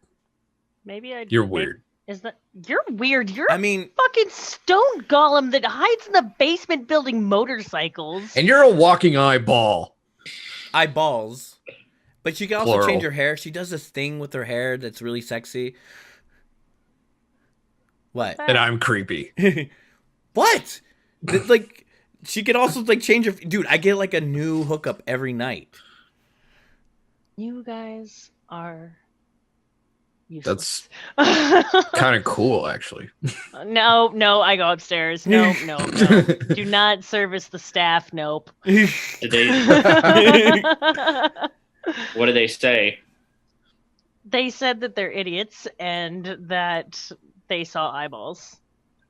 Maybe I. You're maybe- weird. Is that you're weird? You're I a mean, fucking stone golem that hides in the basement building motorcycles. And you're a walking eyeball. eyeballs. But she can also Plural. change her hair. She does this thing with her hair that's really sexy. What? And I'm creepy. What? Like, she could also like change her. Dude, I get like a new hookup every night. You guys are useless. That's kind of cool, actually. No, I go upstairs. No. Do not service the staff. Nope. Did they? What did they say? They said that they're idiots and that they saw eyeballs.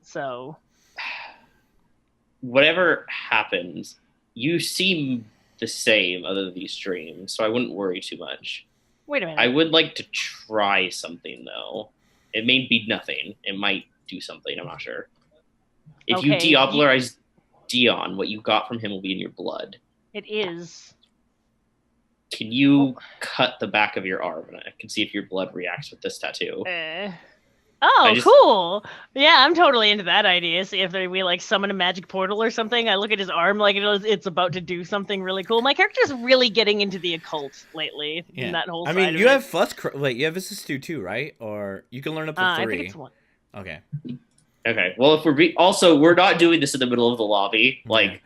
So Whatever happens, you seem the same other than these dreams, so I wouldn't worry too much. wait a minute. I would like to try something though. It may be nothing. It might do something. I'm not sure. If you Okay, Diablerize Dion, what you got from him will be in your blood. It is. Can you cut the back of your arm? And I can see if your blood reacts with this tattoo. Oh, I just- cool. Yeah, I'm totally into that idea. See if we like summon a magic portal or something. I look at his arm like it's about to do something really cool. My character's really getting into the occult lately. Yeah. In that whole I side mean, of you it. have wait, you have Vicisitude too, right? Or you can learn up to I 3. think it's 1. Okay. Okay. Well, if we're not doing this in the middle of the lobby, like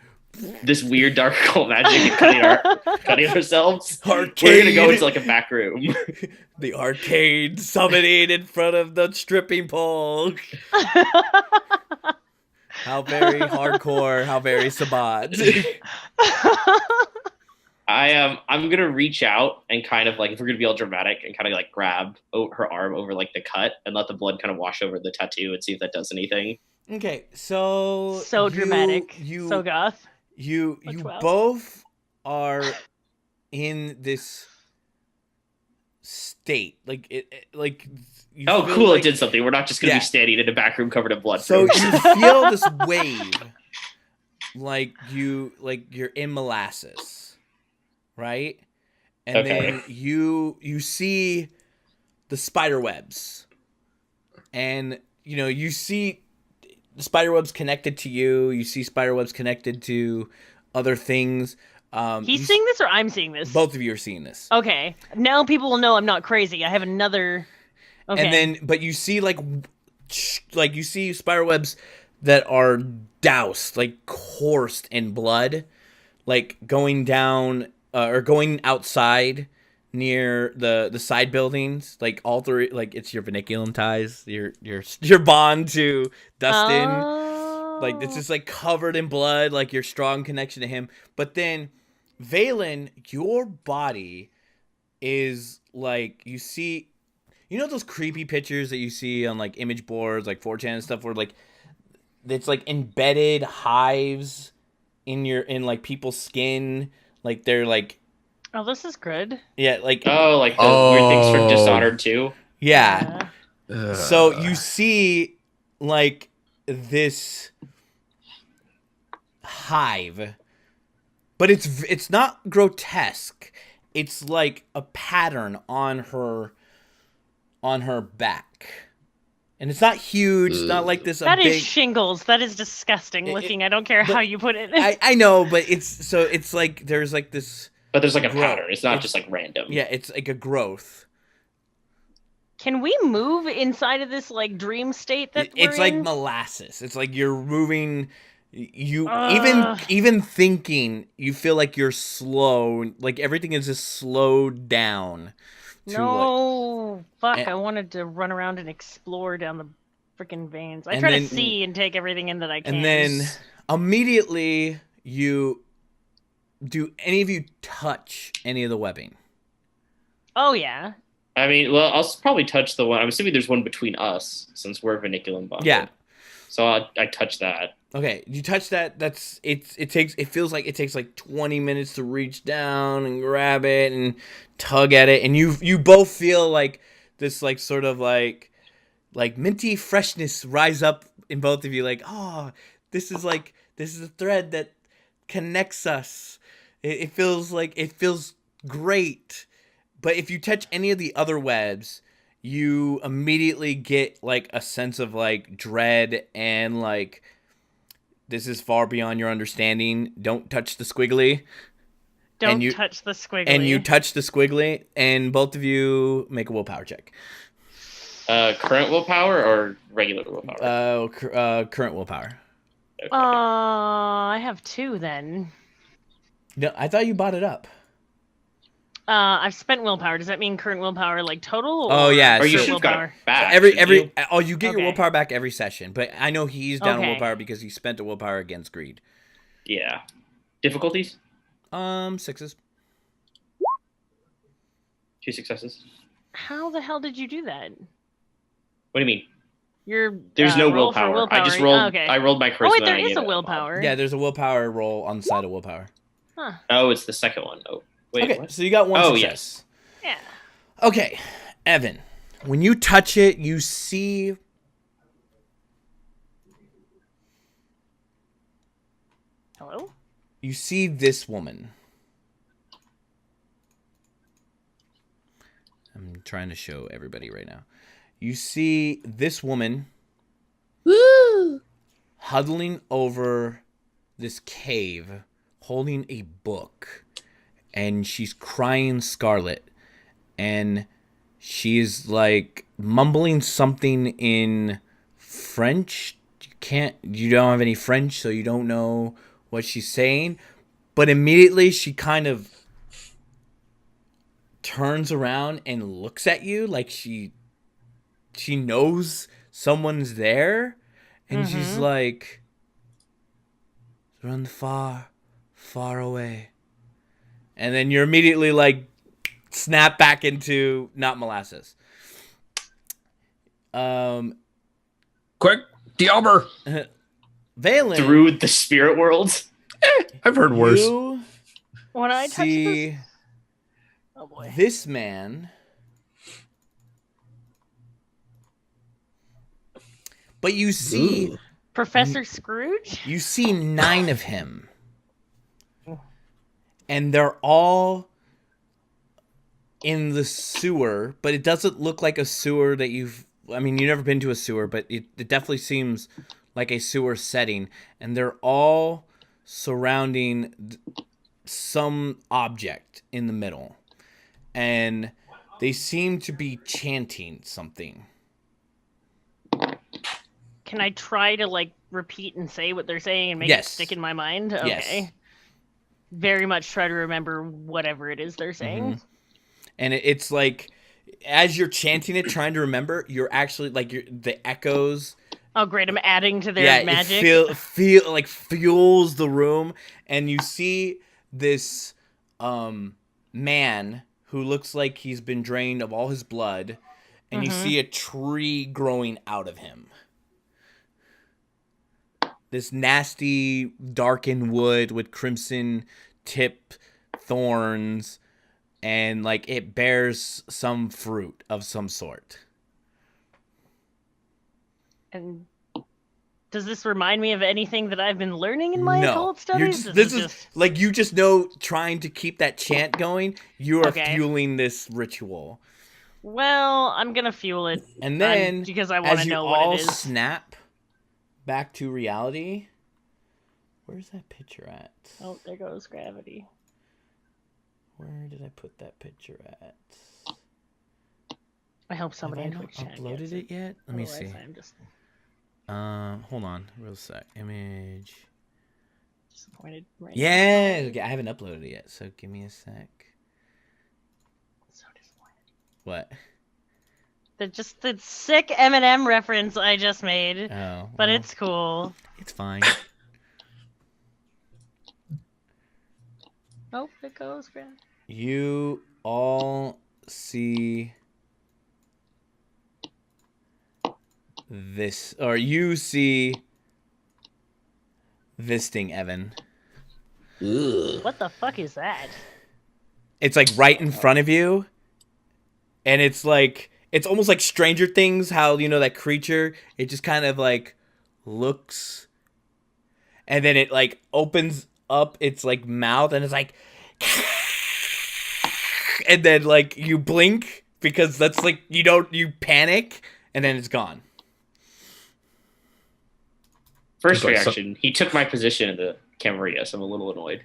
this weird dark occult magic and cutting ourselves. Arcade. We're gonna go into like a back room. The arcade summoning in front of the stripping pole. How very hardcore, how very Sabbat. I'm gonna reach out and kind of like, if we're gonna be all dramatic, and kind of like grab her arm over like the cut and let the blood kind of wash over the tattoo and see if that does anything. Okay, so dramatic. You so goth. you What's well? both are in this state, like like. You Oh, feel cool! like- It did something. We're not just gonna Yeah. be standing in a back room covered in blood. So for- you feel this wave, like you're in molasses, right? And Okay. then you see the spider webs, and you see the spider webs connected to you. You see spider webs connected to other things. He's seeing this or I'm seeing this? Both of you are seeing this. Okay. Now people will know I'm not crazy. I have another. Okay. And then, but you see like you see spider webs that are doused, like coursed in blood, like going down or going outside near the side buildings, like all three, like it's your vernaculum ties, your bond to Dustin. Like it's just like covered in blood, like your strong connection to him. But then, Valen, your body is like, you see, those creepy pictures that you see on like image boards, like 4chan and stuff, where like it's like embedded hives in like people's skin, like they're like, Oh, this is good. yeah, like oh, like the weird things from Dishonored 2. yeah. Uh, So you see like this hive, but it's not grotesque. It's like a pattern on her on her back. And it's not huge. It's not like this. That is big... shingles. That is disgusting looking. I don't care how you put it. I know, but it's like there's like this. But there's like a pattern. It's not just like random. Yeah, it's like a growth. Can we move inside of this like dream state that it's we're like in? molasses. It's like you're moving. You even thinking, you feel like you're slow. Like everything is just slowed down. No, fuck! I wanted to run around and explore down the freaking veins. I try to see and take everything in that I can. And then immediately do any of you touch any of the webbing? Oh yeah. I mean, well, I'll probably touch the one. I'm assuming there's one between us since we're verniculum bonded. Yeah. So I touch that. Okay, you touch that. It feels like it takes like 20 minutes to reach down and grab it and tug at it, and you both feel like this like sort of like minty freshness rise up in both of you. Like, oh, this is a thread that connects us. It feels great. But if you touch any of the other webs, you immediately get like a sense of like dread and like, this is far beyond your understanding. Don't touch the squiggly. Don't touch the squiggly. And you touch the squiggly, and both of you make a willpower check. Current willpower or regular willpower? Current willpower. Okay. I have 2 then. No, I thought you bought it up. I've spent willpower. Does that mean current willpower like total? Oh yeah. Or you should have got it back. You get your willpower back every session, but I know he's down on willpower because he spent a willpower against greed. Yeah. Difficulties? 6s. 2 successes. How the hell did you do that? What do you mean? There's no willpower. I just rolled. Okay. I rolled my charisma. Oh wait, there is a willpower. Yeah, there's a willpower roll on the side of willpower. Huh. Oh, it's the second one. Oh, wait. Okay, what? so you got 1 success. Yes. Yeah. Okay, Evan, when you touch it, you see. Hello? You see this woman. I'm trying to show everybody right now. You see this woman huddling over this cave, holding a book, and she's crying scarlet, and she's like mumbling something in French. You don't have any French, so you don't know what she's saying, but immediately she kind of turns around and looks at you like she knows someone's there, and she's like, run far, far away. And then you're immediately like snap back into not molasses. Quick, Diabber! Valen, Through the spirit world? I've heard worse. You When I touch see this... Oh boy. this man, but you see Professor Scrooge? you see 9 of him, and they're all in the sewer, but it doesn't look like a sewer that you've never been to a sewer, but it definitely seems like a sewer setting, and they're all surrounding some object in the middle, and they seem to be chanting something. Can I try to like repeat and say what they're saying and make it stick in my mind? Okay. Yes. Very much try to remember whatever it is they're saying. And it's like, as you're chanting it, trying to remember, you're actually like the echoes. Oh, great! I'm adding to their magic. It feel like fuels the room, and you see this man who looks like he's been drained of all his blood, and you see a tree growing out of him. This nasty, darkened wood with crimson tip thorns, and like it bears some fruit of some sort. And does this remind me of anything that I've been learning in my occult studies? This is like, you just know, trying to keep that chant going, you are fueling this ritual. Well, I'm gonna fuel it, And then, because I want as to you know all what it is. snap back to reality, where's that picture at? Oh, there goes gravity. Where did I put that picture at? I hope somebody Have in I not Twitch chat uploaded gets it yet? Let me Otherwise, see. I'm just Hold on, real sec. Image. disappointed. Right Yeah, now. okay, I haven't uploaded it yet, so give me a sec. So disappointed. What? The sick Eminem reference I just made, Oh, but well, it's cool. it's fine. Oh, it goes gravity. You all see this, or you see this thing, Evan. What the fuck is that? It's like right in front of you, and it's like it's almost like Stranger Things. How that creature? It just kind of like looks, and then it like opens up its like mouth, and it's like, and then like you blink because that's like you panic, and then it's gone. First Okay, so- reaction, he took my position in the Camarilla, so I'm a little annoyed.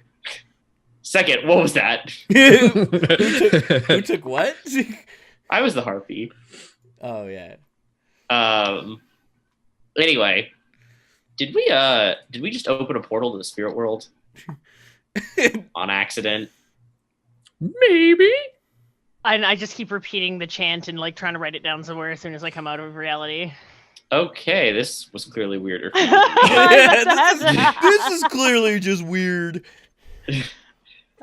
Second, what was that? Who took what? I was the harpy. Oh yeah. Anyway, did we just open a portal to the spirit world on accident? Maybe. I just keep repeating the chant and like trying to write it down somewhere as soon as I come out of reality. Okay, this was clearly weirder. This is clearly just weird.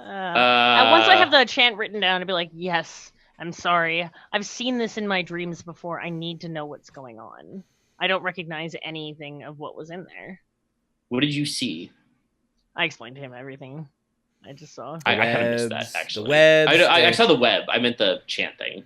And once I have the chant written down, I'd be like, yes, I'm sorry. I've seen this in my dreams before. I need to know what's going on. I don't recognize anything of what was in there. What did you see? I explained to him everything I just saw. I kind of missed that, webs, actually. the webs, I the- saw the web. I meant the chant thing.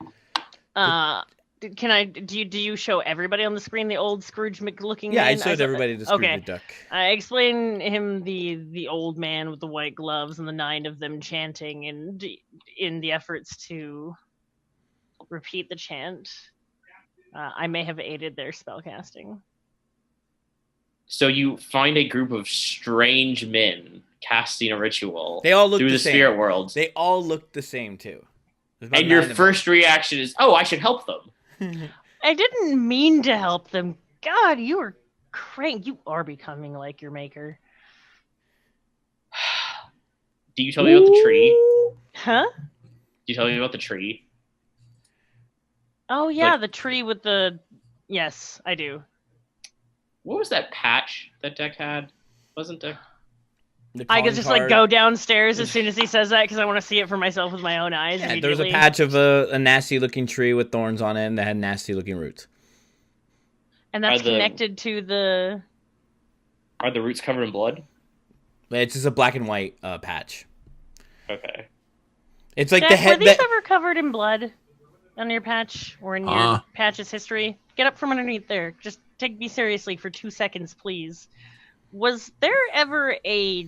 Do you show everybody on the screen the old Scrooge looking Yeah, man? I showed everybody the Scrooge okay. McDuck. I explained him the old man with the white gloves and the 9 of them chanting, and in the efforts to repeat the chant, I may have aided their spellcasting. So you find a group of strange men casting a ritual They all look through the the same. spirit world. They all look the same too. There's about And your 9 of first reaction is, oh, I should help them. them. I didn't mean to help them. God, you are crank. You are becoming like your maker. Do you tell me about the tree? Huh? Do you tell me about the tree? Oh yeah, Like- the tree with the... Yes, I do. What was that patch that Deck had? Wasn't Deck? The I could calling just card. like go downstairs as soon as he says that because I want to see it for myself with my own eyes. Yeah, there was a immediately. patch of a nasty looking tree with thorns on it and that had nasty looking roots. And that's Are the- connected to the... Are the roots covered in blood? It's just a black and white patch. Okay. It's like Jack, the head. were these ever covered in blood on your patch or in your Ah. patch's history? Get up from underneath there. Just take me seriously for 2 seconds, please. Was there ever a...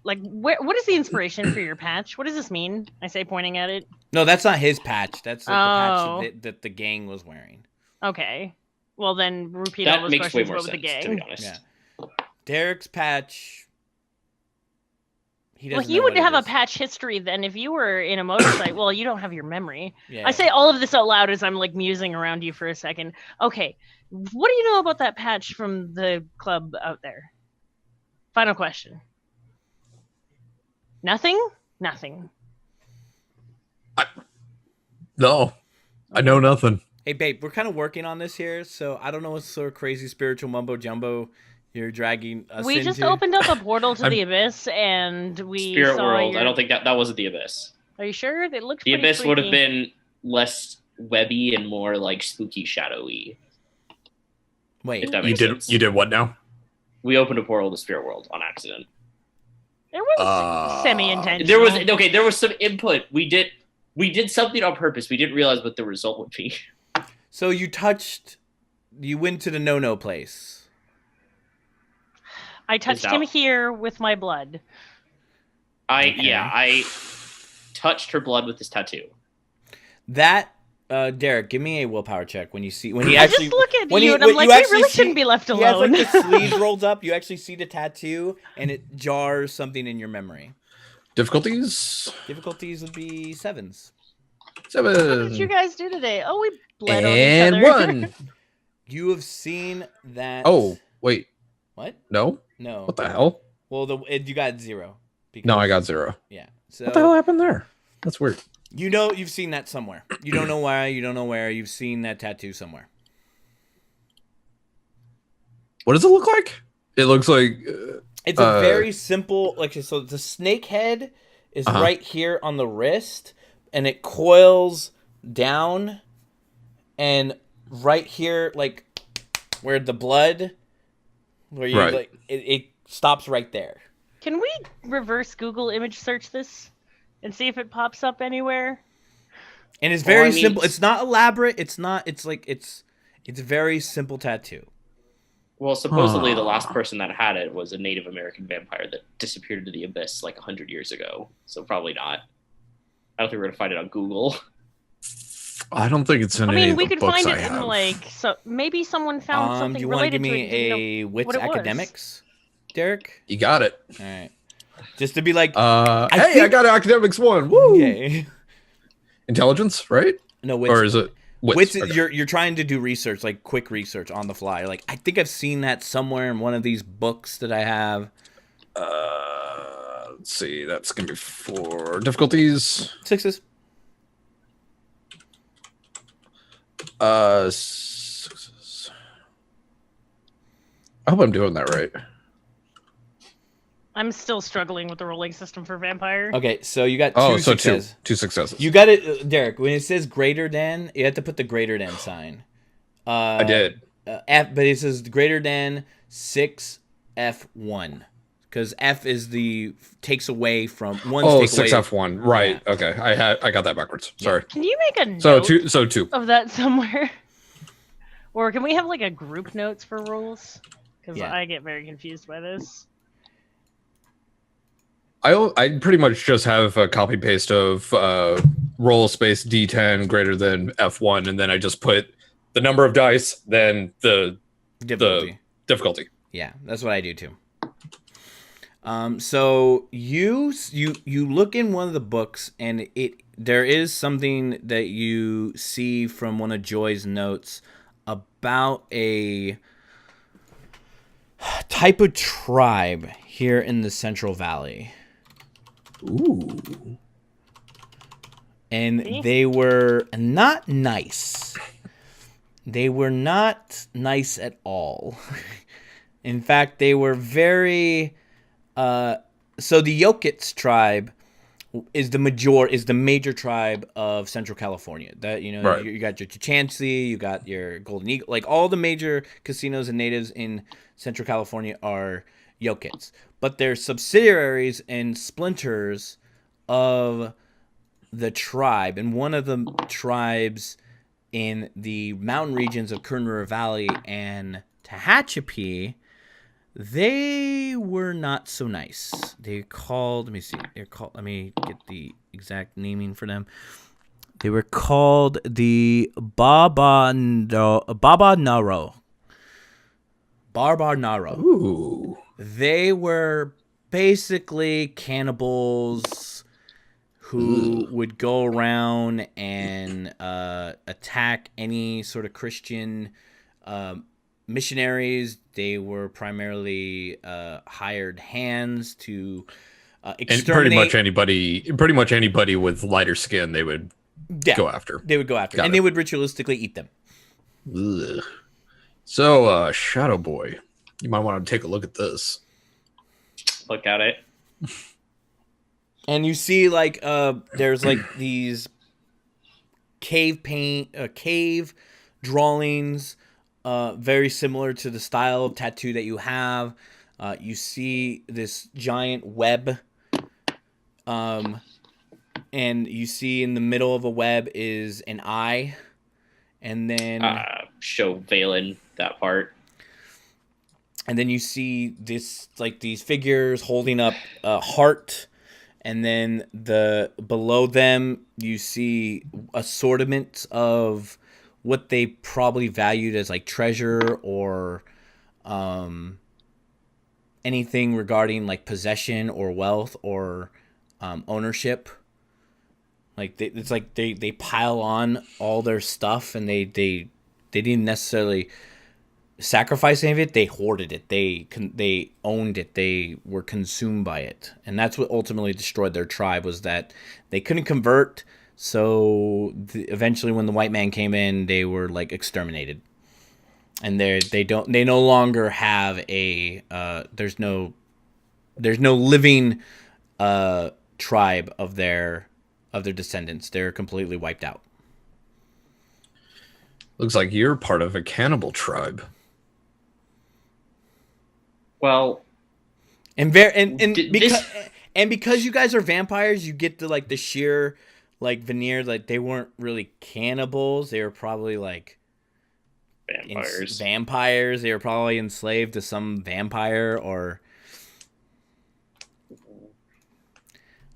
Like, what is the inspiration for your patch? What does this mean? I say, pointing at it. No, that's not his patch. That's like, Oh. the patch that the gang was wearing. Okay. Well, then repeat all That those makes way questions more about the sense, to gang. be honest. Yeah. Derek's patch. He Well, doesn't you know would what it have a is. patch history then if you were in a motorcycle. Well, you don't have your memory. Yeah. I say all of this out loud as I'm like musing around you for a second. Okay, what do you know about that patch from the club out there? Final question. Nothing? Nothing. No, I know nothing. Hey, babe, we're kind of working on this here, so I don't know what sort of crazy spiritual mumbo jumbo you're dragging us We into. just opened up a portal to the abyss, and we Spirit saw world. your... I don't think that wasn't the abyss. Are you sure? It looked The pretty abyss would have freaky. been less webby and more like spooky, shadowy. Wait, If that You makes did. sense. You did what now? We opened a portal to spirit world on accident. It was semi-intentional. There was some input. We did something on purpose. We didn't realize what the result would be. so you went to the no-no place. I touched that- him here with my blood. Okay. I touched her blood with this tattoo. That Derek, give me a willpower check when he I actually just look at when you he- and I'm when like, you we actually really see- shouldn't be left He has alone. like the sleeves rolled up. You actually see the tattoo, and it jars something in your memory. Difficulties? Difficulties would be 7s. 7. What did you guys do today? Oh, we bled and on each other. 1. You have seen that. Oh, wait. What? No? No. What the hell? Well, you got 0. Because, No, I got 0. Yeah. So What the hell happened there? That's weird. you know you've seen that somewhere. You don't know why. You don't know where. You've seen that tattoo somewhere. What does it look like? It looks like... It's a very simple, like, so the snake head is right here on the wrist, and it coils down, and right here, like, where the blood, where you, Right. like, it stops right there. Can we reverse Google image search this and see if it pops up anywhere? And it's Well, very I mean, simple. It's not elaborate. It's a very simple tattoo. Well, supposedly the last person that had it was a Native American vampire that disappeared into the abyss like 100 years ago. So probably not. I don't think we're gonna find it on Google. I don't think it's in I any mean, of we the could books find I it have. in like maybe someone found Do something you want to give related to it. me and didn't know a wits what it was. academics, Derek? You got it. All right. Just to be like, I think- got academics 1. Woo! yay. Intelligence, right? No, wits. Or is it Wits, Okay. you're trying to do research, like quick research on the fly. Like, I think I've seen that somewhere in one of these books that I have. Let's see. That's gonna be 4 difficulties. 6s. 6. I hope I'm doing that right. I'm still struggling with the rolling system for vampire. Okay, so you got two Oh, so successes. 2 successes. You got it, Derek. When it says greater than, you have to put the greater than sign. I did. F, but it says greater than 6F1. Because F is takes away from one's Oh, take away. 6F1. Right. Okay. I got that backwards. Sorry. Can you make a So note 2. of that somewhere? Or can we have like a group notes for rolls? Because Yeah. I get very confused by this. I pretty much just have a copy paste of roll space D10 greater than F1, and then I just put the number of dice, then the Difficulty. difficulty. Yeah, that's what I do too. So you look in one of the books, and there is something that you see from one of Joy's notes about a type of tribe here in the Central Valley. Ooh. And they were not nice. They were not nice at all. In fact, they were very... so the Yokits tribe is the major tribe of Central California. That Right. you got your Chichansi, you got your Golden Eagle, like all the major casinos and natives in Central California are Yokits. But they're subsidiaries and splinters of the tribe, and one of the tribes in the mountain regions of Kern River Valley and Tehachapi, they were not so nice. They called, let me get the exact naming for them. They were called the Babanaro. Ooh. They were basically cannibals who would go around and attack any sort of Christian missionaries. They were primarily hired hands to exterminate. And pretty much anybody with lighter skin, they would go after. They would go after, Got and it. they would ritualistically eat them. Ugh. So, Shadow Boy, you might want to take a look at this. Look at it. And you see, like, there's like these cave drawings, very similar to the style of tattoo that you have. You see this giant web, and you see in the middle of a web is an eye, and then Show Valen that part. and then you see this, like, these figures holding up a heart. and then below them you see assortments of what they probably valued as like treasure or anything regarding like possession or wealth or ownership. Like it's like they pile on all their stuff, and they didn't necessarily sacrifice any of it. They hoarded it. They owned it. They were consumed by it, and that's what ultimately destroyed their tribe. Was that they couldn't convert. So eventually, when the white man came in, they were like exterminated, and they no longer have a there's no living tribe of their descendants. They're completely wiped out. Looks like you're part of a cannibal tribe. Well, because you guys are vampires, you get to like the sheer like veneer. Like they weren't really cannibals. They were probably like vampires. They were probably enslaved to some vampire, or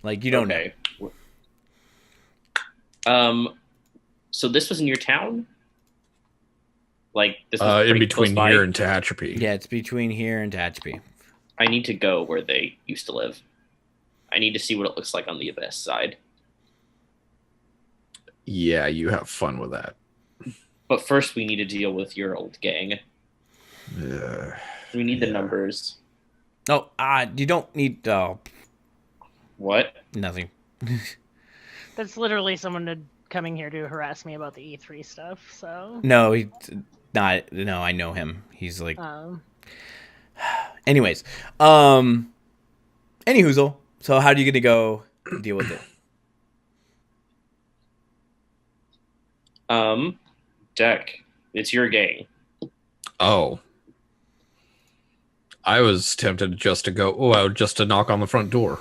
like you don't know. So this was in your town? Like this was in between here here and Tehachapi. Yeah, it's between here and Tehachapi. I need to go where they used to live. I need to see what it looks like on the Abyss side. Yeah, you have fun with that. But first we need to deal with your old gang. We need the numbers. Oh, you don't need What? Nothing. That's literally someone coming here to harass me about the E3 stuff, so... No, no, I know him. He's like... Anyways. Anyhoozle. So how are you going to go deal with it? Deck, it's your gang. Oh. I was tempted just to go, just to knock on the front door.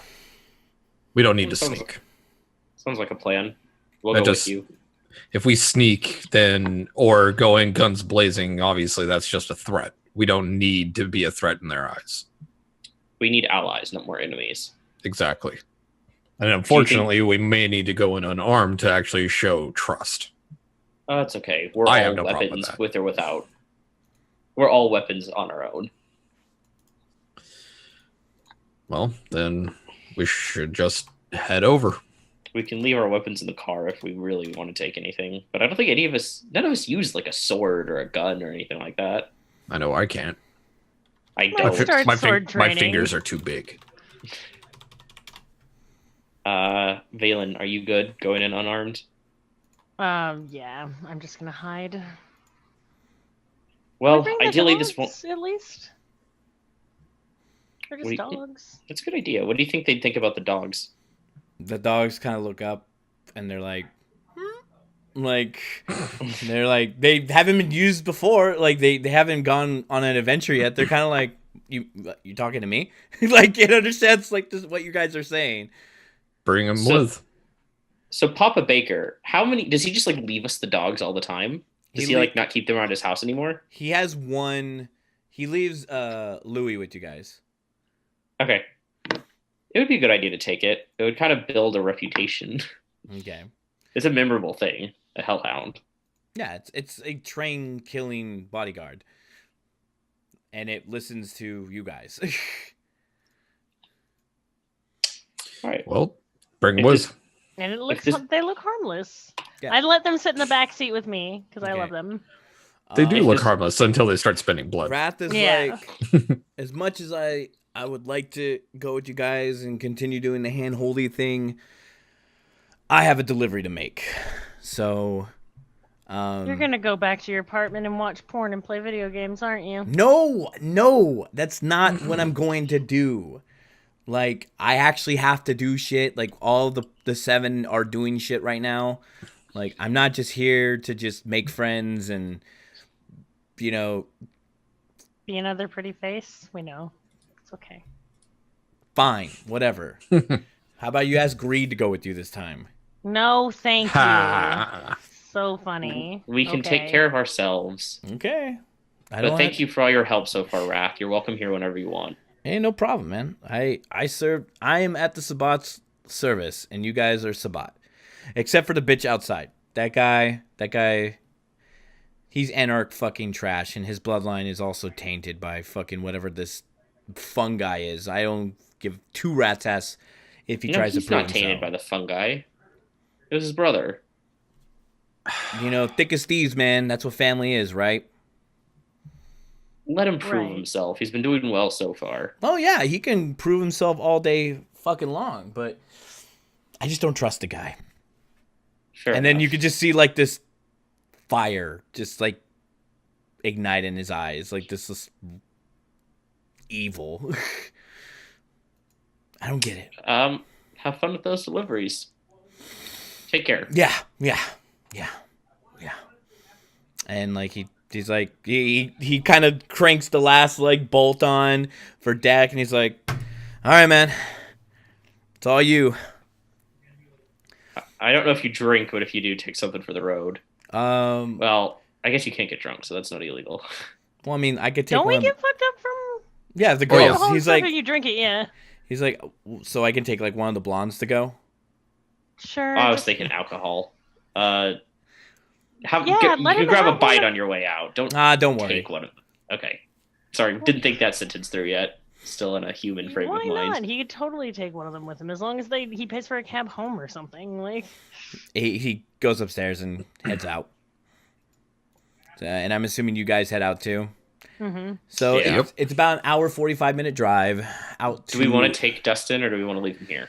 We don't need to sneak. Sounds like a plan. We'll go with you. If we sneak, then, or go in guns blazing, obviously that's just a threat. We don't need to be a threat in their eyes. We need allies, not more enemies. Exactly. And unfortunately, we may need to go in unarmed to actually show trust. Oh, it's okay. We're all weapons, with or without. We're all weapons on our own. Well, then we should just head over. We can leave our weapons in the car if we really want to take anything. But I don't think none of us use like a sword or a gun or anything like that. I know I can't. I don't. My fingers are too big. Valen, are you good going in unarmed? Yeah. I'm just gonna hide. Well, ideally this won't... At least. Or just dogs. That's a good idea. What do you think they'd think about the dogs? The dogs kind of look up, and they're like, they're like, they haven't been used before. Like they haven't gone on an adventure yet. They're kind of like, you talking to me? Like it understands like this, what you guys are saying. Bring them with. So Papa Baker, does he just like leave us the dogs all the time? Does he like not keep them around his house anymore? He has one. He leaves Louis with you guys. Okay. It would be a good idea to take it. It would kind of build a reputation. Okay. It's a memorable thing, a hellhound. Yeah, it's a train killing bodyguard. And it listens to you guys. All right. Well, bring with. And they look harmless. Yeah. I'd let them sit in the back seat with me because I love them. They do look harmless until they start spending blood. Wrath is like, as much as I would like to go with you guys and continue doing the hand-holdy thing, I have a delivery to make. So, you're going to go back to your apartment and watch porn and play video games, aren't you? No, that's not what I'm going to do. Like, I actually have to do shit. Like, all the 7 are doing shit right now. Like, I'm not just here to just make friends and, you know... Be another pretty face? We know. It's okay. Fine, whatever. How about you ask Greed to go with you this time? No, thank you. So funny. We can take care of ourselves. Okay. But thank you for all your help so far, Wrath. You're welcome here whenever you want. Hey, no problem, man. I am at the Sabbat's service, and you guys are Sabbat. Except for the bitch outside. That guy, he's anarch fucking trash, and his bloodline is also tainted by fucking whatever this fungi is. I don't give two rat's ass if he tries to prove himself. He's not tainted by the fungi. It was his brother. You know, thick as thieves, man. That's what family is, right? Let him prove himself. He's been doing well so far. Oh, yeah, he can prove himself all day fucking long, but I just don't trust the guy. Fair and enough. then you could just see, like, this fire just, like, ignite in his eyes. Like, this evil. I don't get it. Have fun with those deliveries. Take care. Yeah. And, like, he's like, he kind of cranks the last, like, bolt on for Dak, and he's like, all right, man. It's all you. I don't know if you drink, but if you do, take something for the road. Well, I guess you can't get drunk, so that's not illegal. Well, I mean, I could take Don't one. we get fucked up from? Yeah, the girls. Alcohol He's stuff like, if you drink it, yeah. he's like, so I can take like one of the blondes to go. Sure. I was thinking alcohol. Yeah, You let can him grab a have bite one. on your way out. Don't Don't worry. take one of them. Okay. Sorry, didn't think that sentence through yet. Still in a human frame Why of mind. not? He could totally take one of them with him as long as he pays for a cab home or something. Like, He goes upstairs and heads out. And I'm assuming you guys head out too. mm-hmm. So Yeah. it's about an hour 45-minute drive out. Do we want to take Dustin or do we want to leave him here?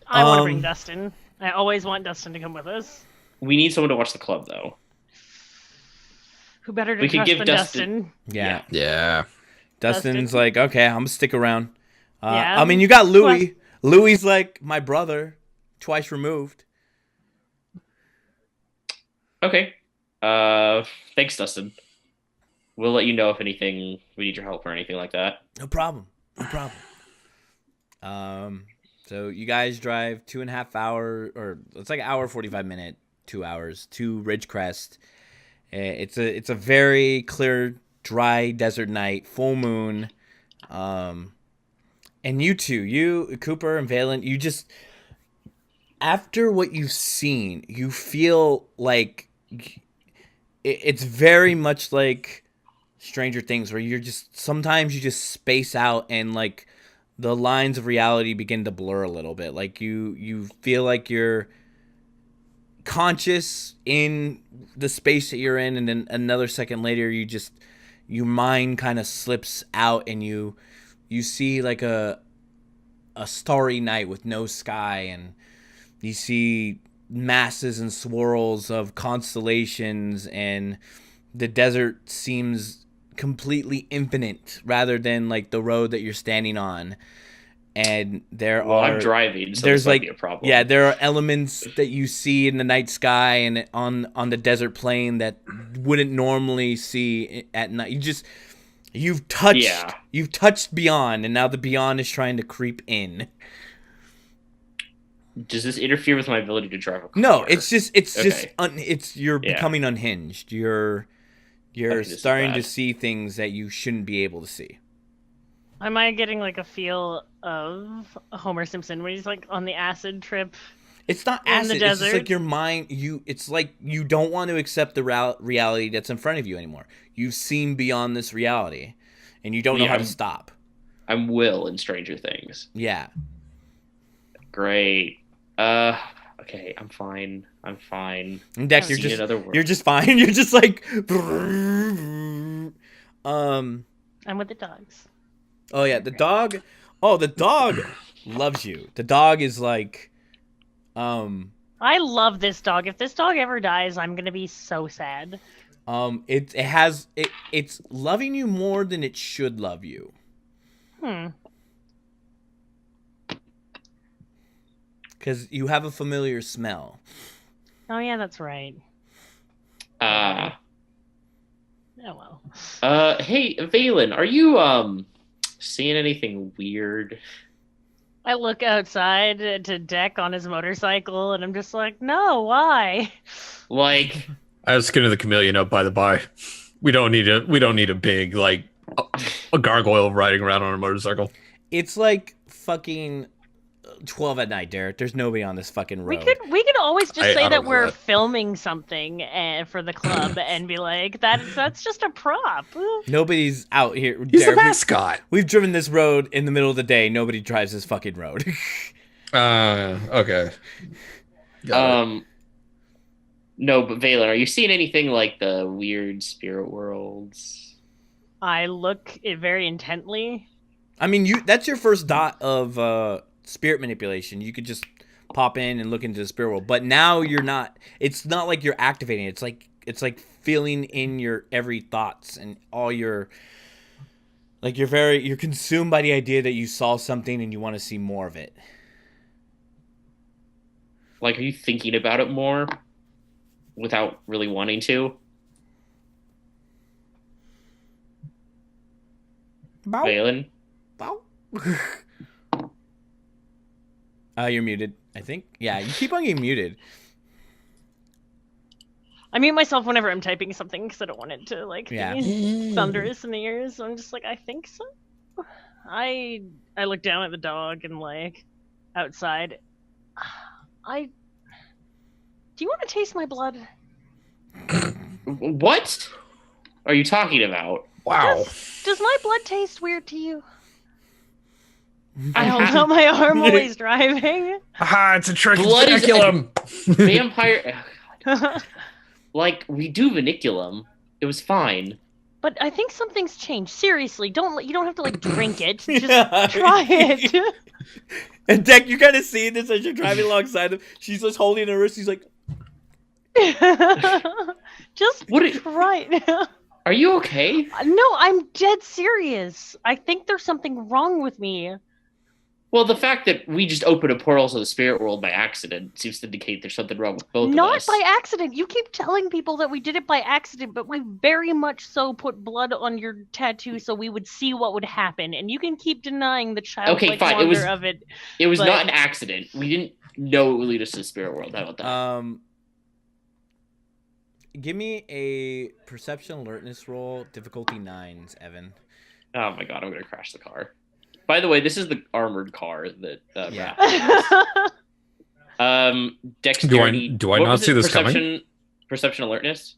I want to bring Dustin. I always want Dustin to come with us. We need someone to watch the club, though. Who better to We could trust give than Dustin- Yeah. Yeah. Dustin's Dustin. like, okay, I'm gonna stick around. Yeah. I mean, you got Louis. Louis like my brother, twice removed. Okay. Thanks, Dustin. We'll let you know if anything we need your help or anything like that. No problem. So you guys drive 2.5 hour, or it's like an hour 45-minute, 2 hours to Ridgecrest. It's a very clear, dry desert night, full moon. And you two, Cooper and Valen, you just, after what you've seen, you feel like it's very much like Stranger Things, where sometimes you just space out and like the lines of reality begin to blur a little bit. Like you feel like you're conscious in the space that you're in, and then another second later your mind kind of slips out and you see like a starry night with no sky, and you see masses and swirls of constellations, and the desert seems completely infinite rather than like the road that you're standing on. And I'm driving, so there's this might like be a problem. Yeah, there are elements that you see in the night sky and on the desert plain that wouldn't normally see at night. You've touched beyond, and now the beyond is trying to creep in. Does this interfere with my ability to drive a car? No, it's Okay. You're Yeah. becoming unhinged. You're this is starting to bad. see things that you shouldn't be able to see. Am I getting like a feel of Homer Simpson when he's like on the acid trip? It's not In the acid. It's just like desert? your mind. It's like you don't want to accept the reality that's in front of you anymore. You've seen beyond this reality, and you don't know Yeah, how to stop. I'm Will in Stranger Things. Yeah. Great. Okay, I'm fine. And Dex, See another word. you're just fine. You're just like. I'm with the dogs. Oh yeah, the dog. Oh, the dog loves you. The dog is like. I love this dog. If this dog ever dies, I'm gonna be so sad. It's loving you more than it should love you. Because you have a familiar smell. Oh yeah, that's right. Oh well. Hey, Valen, are you seeing anything weird? I look outside to Deck on his motorcycle, and I'm just like, no, why? Like, I was skin of the chameleon up by the by. We don't need a big like a gargoyle riding around on a motorcycle. It's like fucking 12 at night, Derek. There's nobody on this fucking road. We could always just say I that don't know we're that. filming something for the club and be like, that's just a prop. Nobody's out here. He's Derek, the mascot. we've driven this road in the middle of the day. Nobody drives this fucking road. Okay. Got it. No, but Valen, are you seeing anything like the weird spirit worlds? I look it very intently. I mean, that's your first dot of spirit manipulation. You could just pop in and look into the spirit world. But now you're not. It's not like you're activating. It's like feeling in your every thoughts and all your. Like you're consumed by the idea that you saw something and you want to see more of it. Like, are you thinking about it more without really wanting to? Valen? Bow. You're muted, I think. Yeah, you keep on getting muted. I mute myself whenever I'm typing something because I don't want it to Yeah. be thunderous in the ears. So I'm just like, I think so. I look down at the dog and outside. Do you want to taste my blood? What are you talking about? Wow. Does my blood taste weird to you? I I hold have- out my arm while he's driving. Haha, it's a trick. Blood is- Speculum. Vampire. Like, we do Viniculum. It was fine. But I think something's changed. Seriously, you don't have to drink it. Just try it. And Deck, you're kind of seeing this as you're driving alongside him. She's just holding her wrist. She's like, Just try it. Are you okay? No, I'm dead serious. I think there's something wrong with me. Well, the fact that we just opened a portal to the spirit world by accident seems to indicate there's something wrong with both of Not us. by accident. You keep telling people that we did it by accident, but we very much so put blood on your tattoo so we would see what would happen. And you can keep denying the childlike fine. wonder of it. It was but- not an accident. We didn't know it would lead us to the spirit world. How about that? give me a perception alertness roll, difficulty 9s, Evan. Oh my god, I'm gonna crash the car. By the way, this is the armored car that Yeah. dexterity. Do I what not was see it? this coming? Perception alertness?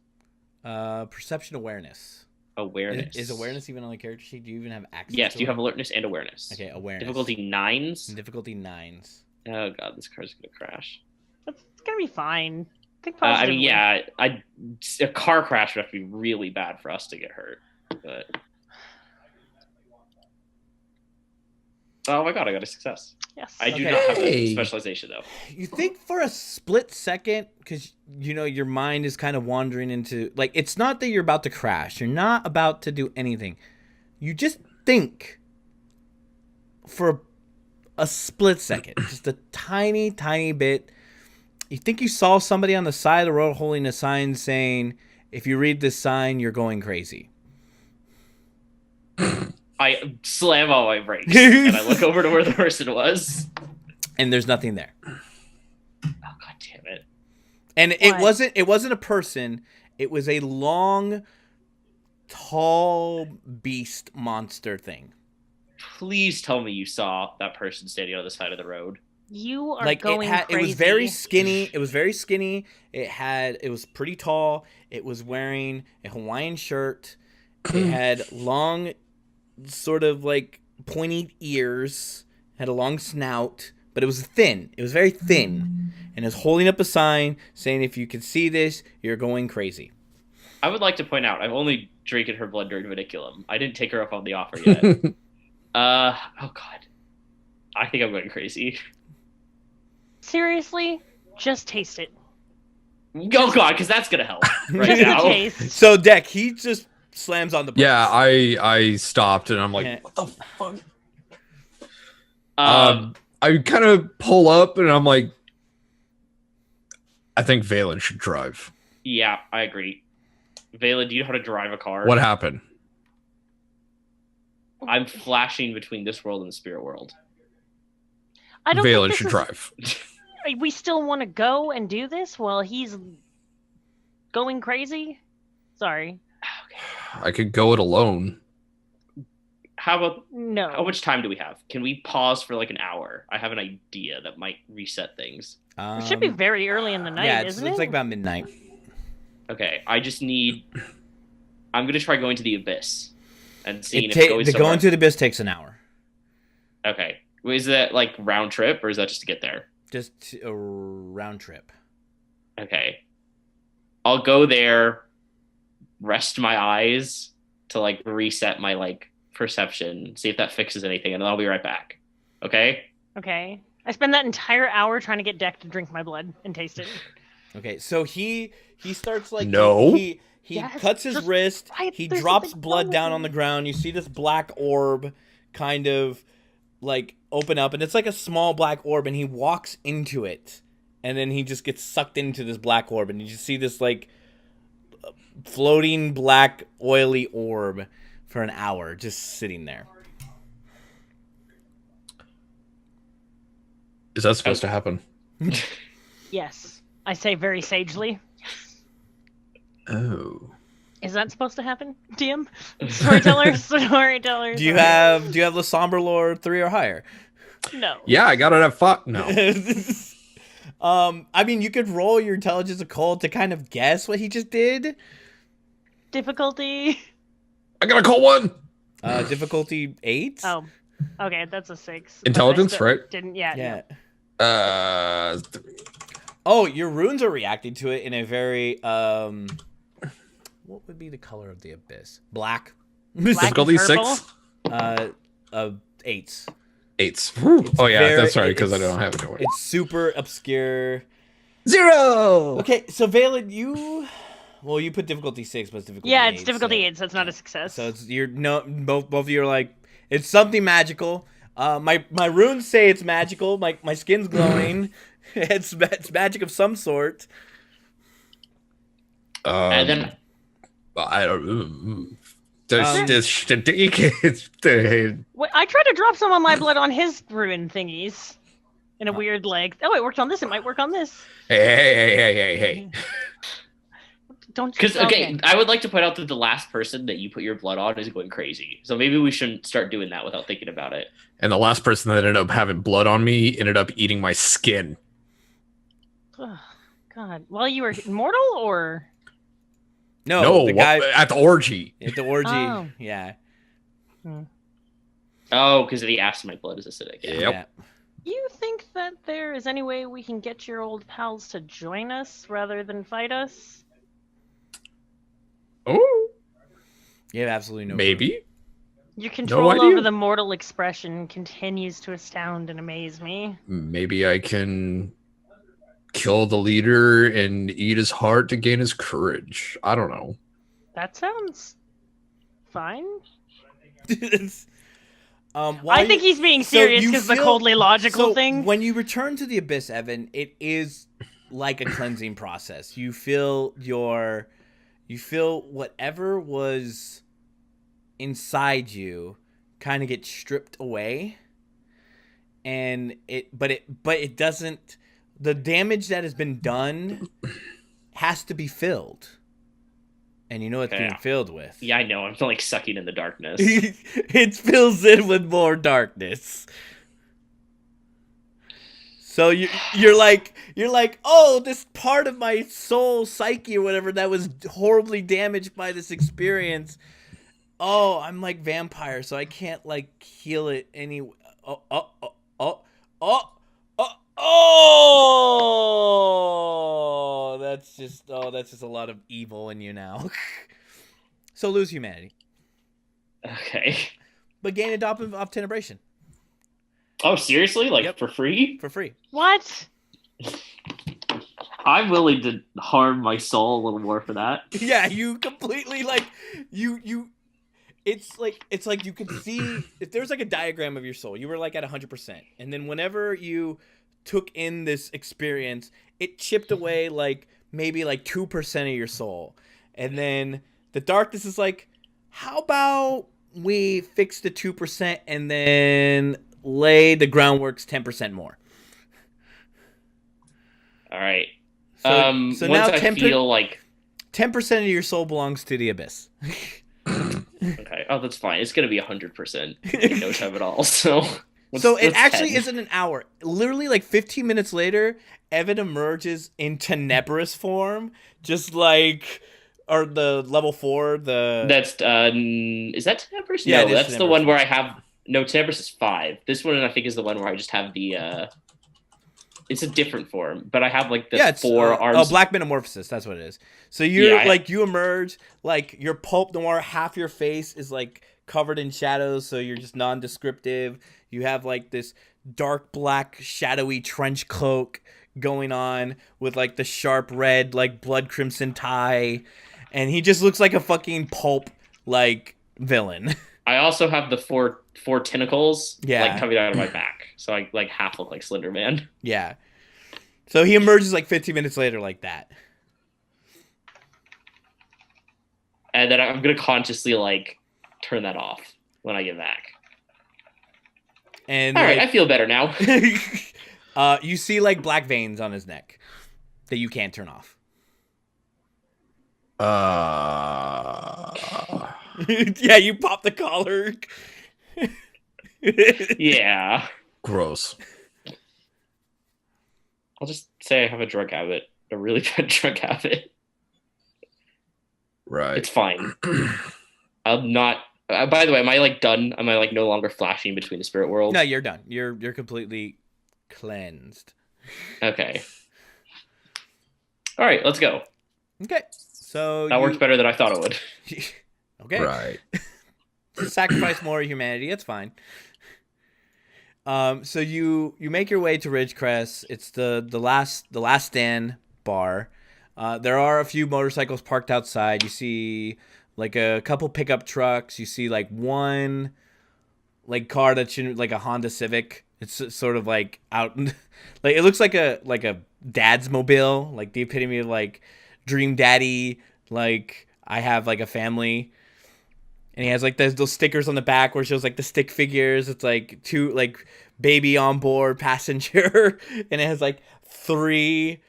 Perception awareness. Awareness. Is awareness even on the character sheet? Do you even have access Yes, to you it? have alertness and awareness. Okay, awareness. Difficulty 9s? Difficulty 9s. Oh god, this car's gonna crash. It's gonna be fine. Think I positively. mean, yeah, a car crash would have to be really bad for us to get hurt. But oh my god, I got a success. Yes. I do Okay. not have Hey. a specialization though. You think for a split second, because your mind is kind of wandering into it's not that you're about to crash. You're not about to do anything. You just think for a split second, just a tiny, tiny bit. You think you saw somebody on the side of the road holding a sign saying, "If you read this sign, you're going crazy." I slam on my brakes and I look over to where the person was. And there's nothing there. Oh god damn it! And it What? wasn't a person. It was a long, tall beast monster thing. Please tell me you saw that person standing on the side of the road. You are going it crazy. was very skinny. It was very skinny. It was pretty tall. It was wearing a Hawaiian shirt. It had long, sort of pointy ears. Had a long snout, but it was thin. It was very thin, and it was holding up a sign saying, "If you can see this, you're going crazy." I would like to point out I've only drinking her blood during Viniculum. I didn't take her up on the offer yet. Oh god, I think I'm going crazy. Seriously, just taste it. Oh god, because that's gonna help right Just now. the taste. So, Deck, he just slams on the brakes. Yeah, I stopped and I'm like, Yeah. what the fuck? Um, I kind of pull up and I'm like, I think Valen should drive. yeah, I agree. Valen, do you know how to drive a car? What happened? I'm flashing between this world and the spirit world. I don't Valen think should this drive. We still want to go and do this while he's going crazy? Sorry. I could go it alone. how about No. how much time do we have? Can we pause for like an hour? I have an idea that might reset things. It should be very early in the night, yeah, isn't it? it's like about midnight. Okay, I just need. I'm gonna try going to the abyss and seeing if The going going to the abyss takes an hour. Okay, is that like round trip or is that just to get there? Just a round trip. Okay, I'll go there, rest my eyes to like reset my like perception, see if that fixes anything, and then I'll be right back. Okay. Okay. I spend that entire hour trying to get Deck to drink my blood and taste it. Okay, so he starts like No. he Yes, cuts his just wrist. right, He there's drops something blood wrong down with on the me. ground. You see this black orb kind of like open up, and it's like a small black orb, and he walks into it, and then he just gets sucked into this black orb, and you just see this like floating black oily orb for an hour just sitting there. Is that supposed to happen? Yes. I say very sagely. Oh. Is that supposed to happen, DM? Storytellers. Do you have the Somber Lore 3 or higher? No. Yeah, I got it at 5. No. I mean, you could roll your intelligence occult to kind of guess what he just did. Difficulty. I got a cold one. Difficulty 8. Oh. Okay, that's a 6. but I Intelligence, still right? Didn't yeah. Yeah. No. Oh, your runes are reacting to it in a very what would be the color of the abyss? Black. Black Difficulty and purple? 6. 8s. 8s. Whew. It's Oh yeah, very- that's right, because I it's- don't have it. It's super obscure. 0. Okay, so Valen, you put difficulty 6, but it's difficulty Yeah, 8. it's difficulty so, 8, so it's not a success. So it's both of you are like it's something magical. My runes say it's magical. My skin's glowing. it's magic of some sort. And then I don't. Wait, I tried to drop some of my blood on his ruin thingies. In a weird like, oh, it worked on this. It might work on this. Hey. Don't. because I would like to point out that the last person that you put your blood on is going crazy. So maybe we shouldn't start doing that without thinking about it. And the last person that ended up having blood on me ended up eating my skin. Oh, God. Well, you were mortal or? No, the guy at the orgy. at the orgy. Oh. Yeah. Oh, because the acid in my blood is acidic. Yep. Yeah. You think that there is any way we can get your old pals to join us rather than fight us? Oh, You have absolutely no. maybe. Your control idea. over the mortal expression continues to astound and amaze me. Maybe I can kill the leader and eat his heart to gain his courage. I don't know. That sounds fine. Why I think he's being so serious you because the feel- coldly logical so thing. when you return to the abyss, Evan, it is like a cleansing process. You feel whatever was inside you kind of get stripped away, and but it doesn't. The damage that has been done has to be filled, and you know it's being filled with. Yeah, I know. I'm like sucking in the darkness. It fills in with more darkness. So you're like, oh, this part of my soul, psyche, or whatever that was horribly damaged by this experience. Oh, I'm like vampire, so I can't like heal it any. Oh, that's just a lot of evil in you now. So lose humanity, Okay. but gain a dop of tenebration Oh, seriously? Like Yep. for free? for free. What? I'm willing to harm my soul a little more for that. Yeah, you completely like you. It's like you could see if there's like a diagram of your soul. You were like at 100%, and then whenever you took in this experience, it chipped away like maybe like 2% of your soul, and then the darkness is like, how about we fix the 2% and then lay the groundworks 10% more. All right. So Once now I feel like 10% of your soul belongs to the abyss. Okay. Oh, that's fine. It's gonna be 100% in no time at all. So. So it actually 10? isn't an hour. Literally, like 15 minutes later, Evan emerges in Tenebrous form, just like, or the level 4. That's is that Tenebris? Yeah, it No, is that's the Tenebris. one where I have no Tenebris is 5. This one I think is the one where I just have the it's a different form, but I have like the it's 4 arms. Oh, Black Metamorphosis. That's what it is. So you're Yeah, like you emerge, like your pulp noir, half your face is like covered in shadows, so you're just non-descriptive. You have like this dark black shadowy trench cloak going on with like the sharp red like blood crimson tie, and he just looks like a fucking pulp like villain. I also have the four tentacles Yeah. like coming out of my back, so I like half look like Slender Man. Yeah. So he emerges like 15 minutes later like that. And then I'm gonna consciously like turn that off when I get back. And All right, like, I feel better now. you see like black veins on his neck that you can't turn off. Yeah, you pop the collar. Yeah. Gross. I'll just say I have a drug habit, a really bad drug habit. Right. It's fine. I'm not. By the way, am I like done? Am I like no longer flashing between the spirit worlds? No, you're done. You're completely cleansed. Okay. All right, let's go. Okay. So That works better than I thought it would. Okay. Right. Sacrifice more humanity. It's fine. So you make your way to Ridgecrest. It's the last stand bar. There are a few motorcycles parked outside. You see like a couple pickup trucks. You see like one like car that's like a Honda Civic. It's sort of like out like it looks like a dad's mobile, like the epitome of like dream daddy, like I have like a family. And he has like those stickers on the back where it shows like the stick figures. It's like two like baby on board passenger, and it has like three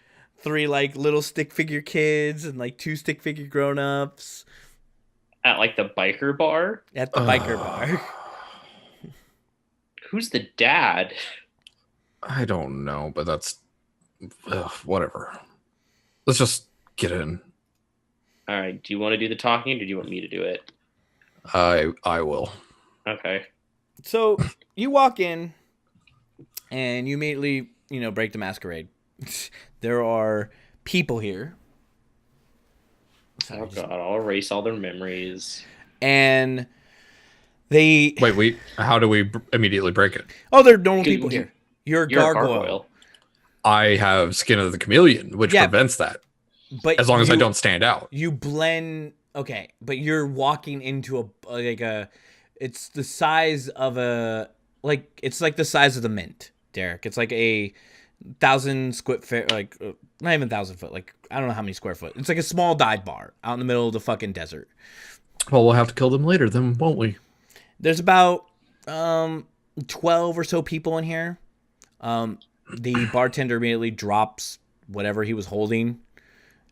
like little stick figure kids and like 2 stick figure grown ups At like the biker bar. at the biker bar. Who's the dad? I don't know, but that's whatever. Let's just get in. All right. Do you want to do the talking, or do you want me to do it? I will. Okay. So you walk in, and you immediately break the masquerade. There are people here. Oh god, I'll erase all their memories. And they Wait. How do we immediately break it? Oh, they're normal people here. You're a You're gargoyle. I have skin of the chameleon, which prevents that. But as long as I don't stand out. You blend. Okay, but you're walking into it's the size of it's like the size of the mint, Derek. It's like a 1,000 square foot, like not even 1,000 foot, like I don't know how many square foot. It's like a small dive bar out in the middle of the fucking desert. Well, we'll have to kill them later, then, won't we? There's about 12 or so people in here. The bartender immediately drops whatever he was holding.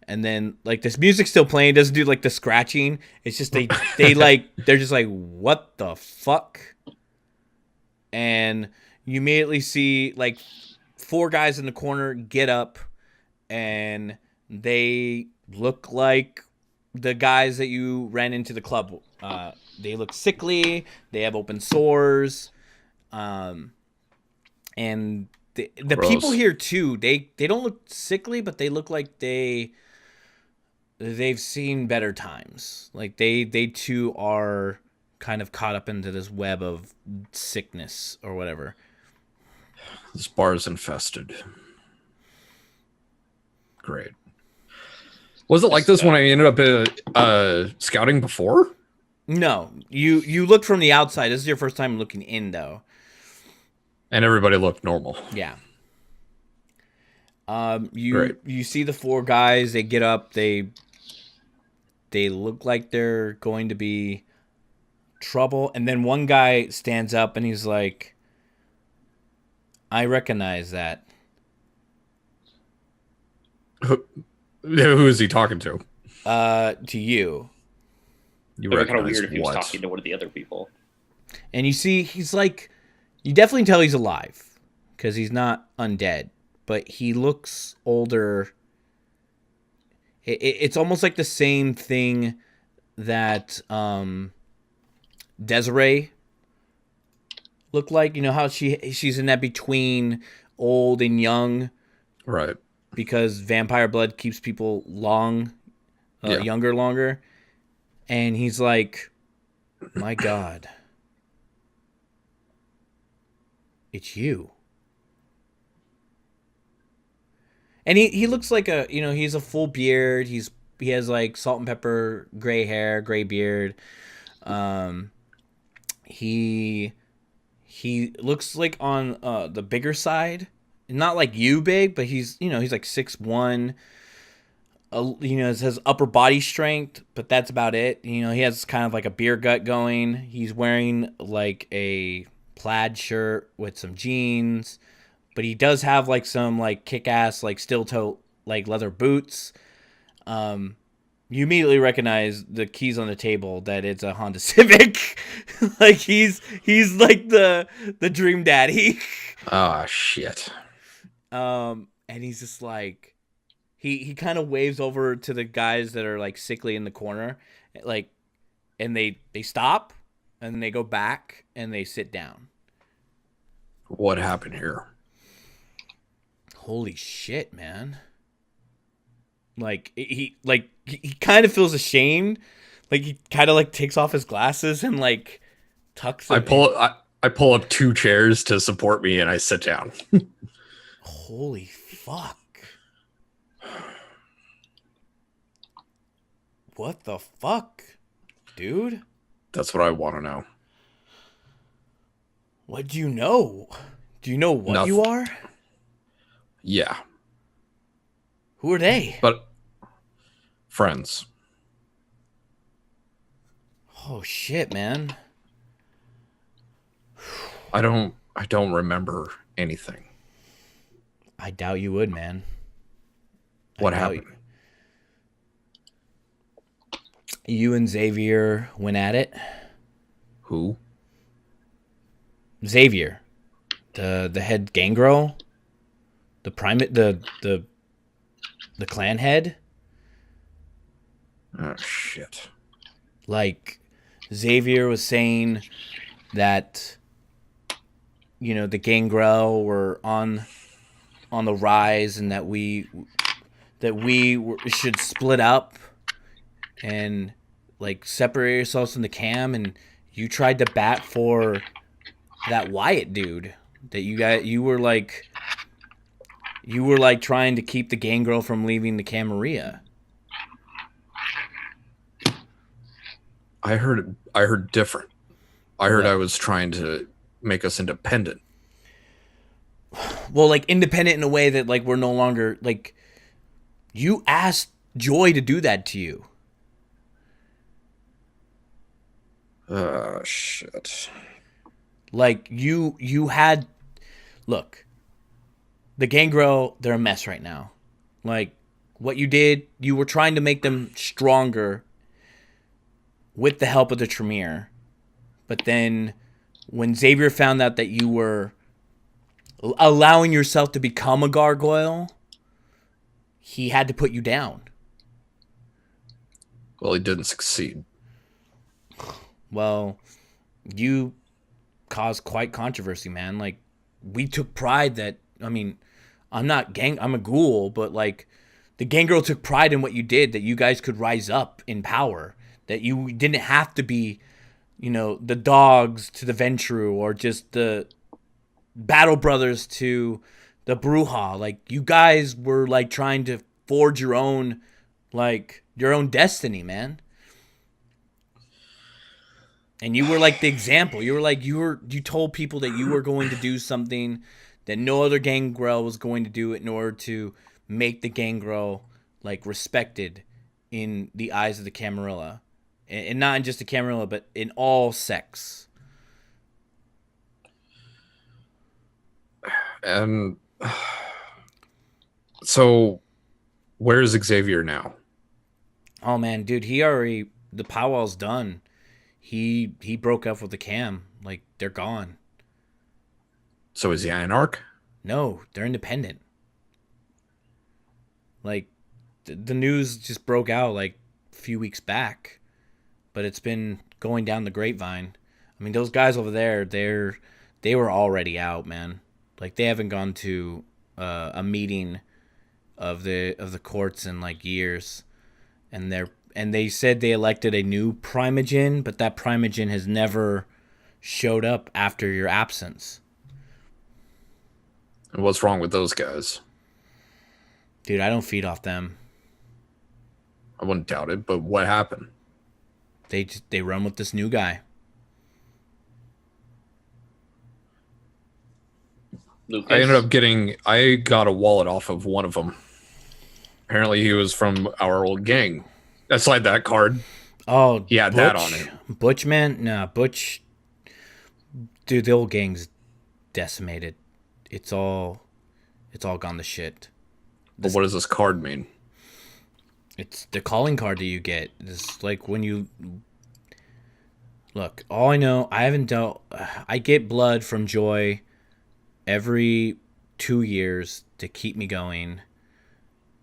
And then like this music's still playing, doesn't do like the scratching. It's just they they're just like, what the fuck? And you immediately see like 4 guys in the corner get up, and they look like the guys that you ran into the club. They look sickly, they have open sores. And the people here too, they don't look sickly, but they look like they've seen better times. Like they too are kind of caught up into this web of sickness or whatever. This bar is infested. Great. Was it like this when I ended up scouting before? No, you looked from the outside. This is your first time looking in, though. And everybody looked normal. Yeah. You see the 4 guys. They get up. They look like they're going to be trouble. And then one guy stands up and he's like, "I recognize that." Who is he talking to? To you. You It'd be kind of recognize weird if he was what? talking to one of the other people. And you see, he's like, you definitely tell he's alive because he's not undead, but he looks older. It's almost like the same thing that Desiree looked like. You know how she's in that between old and young, Right. because vampire blood keeps people younger longer. And he's like, my God, it's you. And he looks like he's a full beard. He has like salt and pepper, gray hair, gray beard. He looks like on the bigger side, not like you big, but he's like 6'1". It has upper body strength, but that's about it. He has kind of like a beer gut going. He's wearing like a plaid shirt with some jeans, but he does have like some like kick-ass like steel toe like leather boots. You immediately recognize the keys on the table that it's a Honda Civic. Like he's like the dream daddy. Ah, shit. And he's just like, he kind of waves over to the guys that are like sickly in the corner, like, and they stop and then they go back and they sit down. What happened here? Holy shit, man. Like he kind of feels ashamed. Like he kind of like takes off his glasses and like tucks them. I pull up 2 chairs to support me and I sit down. Holy fuck. What the fuck, dude? That's what I want to know. What do you know? Do you know what Nothing. you are? Yeah. Who are they? But friends. Oh shit, man. I don't remember anything. I doubt you would, man. What happened? You and Xavier went at it. Who? Xavier, the head gangrel, the primate, the clan head. Oh shit. Like Xavier was saying that the gangrel were on the rise, and that we should split up and like separate yourselves from the cam, and you tried to bat for that Wyatt dude that you were like trying to keep the gangrel from leaving the Camarilla. I heard different. I heard What? I was trying to make us independent. Well, like independent in a way that like we're no longer like, you asked Joy to do that to you. Shit. Like you had, look, the gangrel, they're a mess right now. Like what you did, you were trying to make them stronger with the help of the Tremere. But then when Xavier found out that you were allowing yourself to become a gargoyle, he had to put you down. Well, he didn't succeed. Well, you caused quite controversy, man. Like, we took pride that, I mean, I'm a ghoul, but like, the gangrel took pride in what you did, that you guys could rise up in power, that you didn't have to be, the dogs to the Ventru, or just the Battle Brothers to the Bruja. Like, you guys were like trying to forge your own destiny, man. And you were like the example. You were like, you told people that you were going to do something that no other gangrel was going to do in order to make the gangrel like respected in the eyes of the Camarilla. And not in just the Camarilla, but in all sects. And so, where's Xavier now? Oh man, dude, he already the powwow's done. He broke up with the cam. Like, they're gone. So is he anarch? No, they're independent. Like, the news just broke out like a few weeks back, but it's been going down the grapevine. I mean, those guys over there, they were already out, man. Like, they haven't gone to a meeting of the courts in like years, and they said they elected a new primogen, but that primogen has never showed up after your absence. And what's wrong with those guys? Dude, I don't feed off them. I wouldn't doubt it, but what happened? They run with this new guy. Lucas? I got a wallet off of one of them. Apparently he was from our old gang. I slide that card. Oh, He had that on it. Butch, man? Nah, Butch. Dude, the old gang's decimated. It's all gone to shit. But what does this card mean? It's the calling card that you get. It's like when you look. All I know, I get blood from Joy every 2 years to keep me going,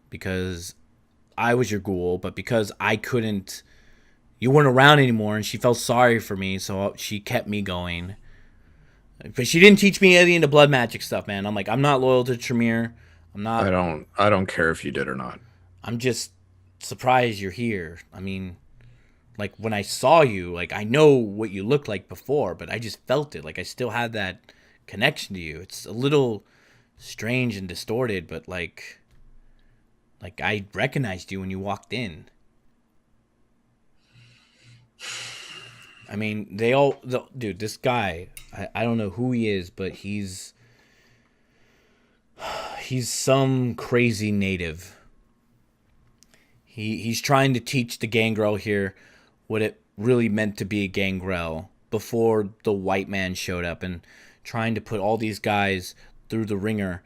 because I was your ghoul, but because I couldn't, you weren't around anymore, and she felt sorry for me, so she kept me going. But she didn't teach me any of the blood magic stuff, man. I'm like, I'm not loyal to Tremere. I'm not. I don't care if you did or not. I'm just surprised you're here. I mean, like, when I saw you, like, I know what you looked like before, but I just felt it. Like, I still had that connection to you. It's a little strange and distorted, but like I recognized you when you walked in. I mean, dude, this guy, I don't know who he is, but he's some crazy native. He's trying to teach the gangrel here what it really meant to be a gangrel before the white man showed up, and trying to put all these guys through the ringer,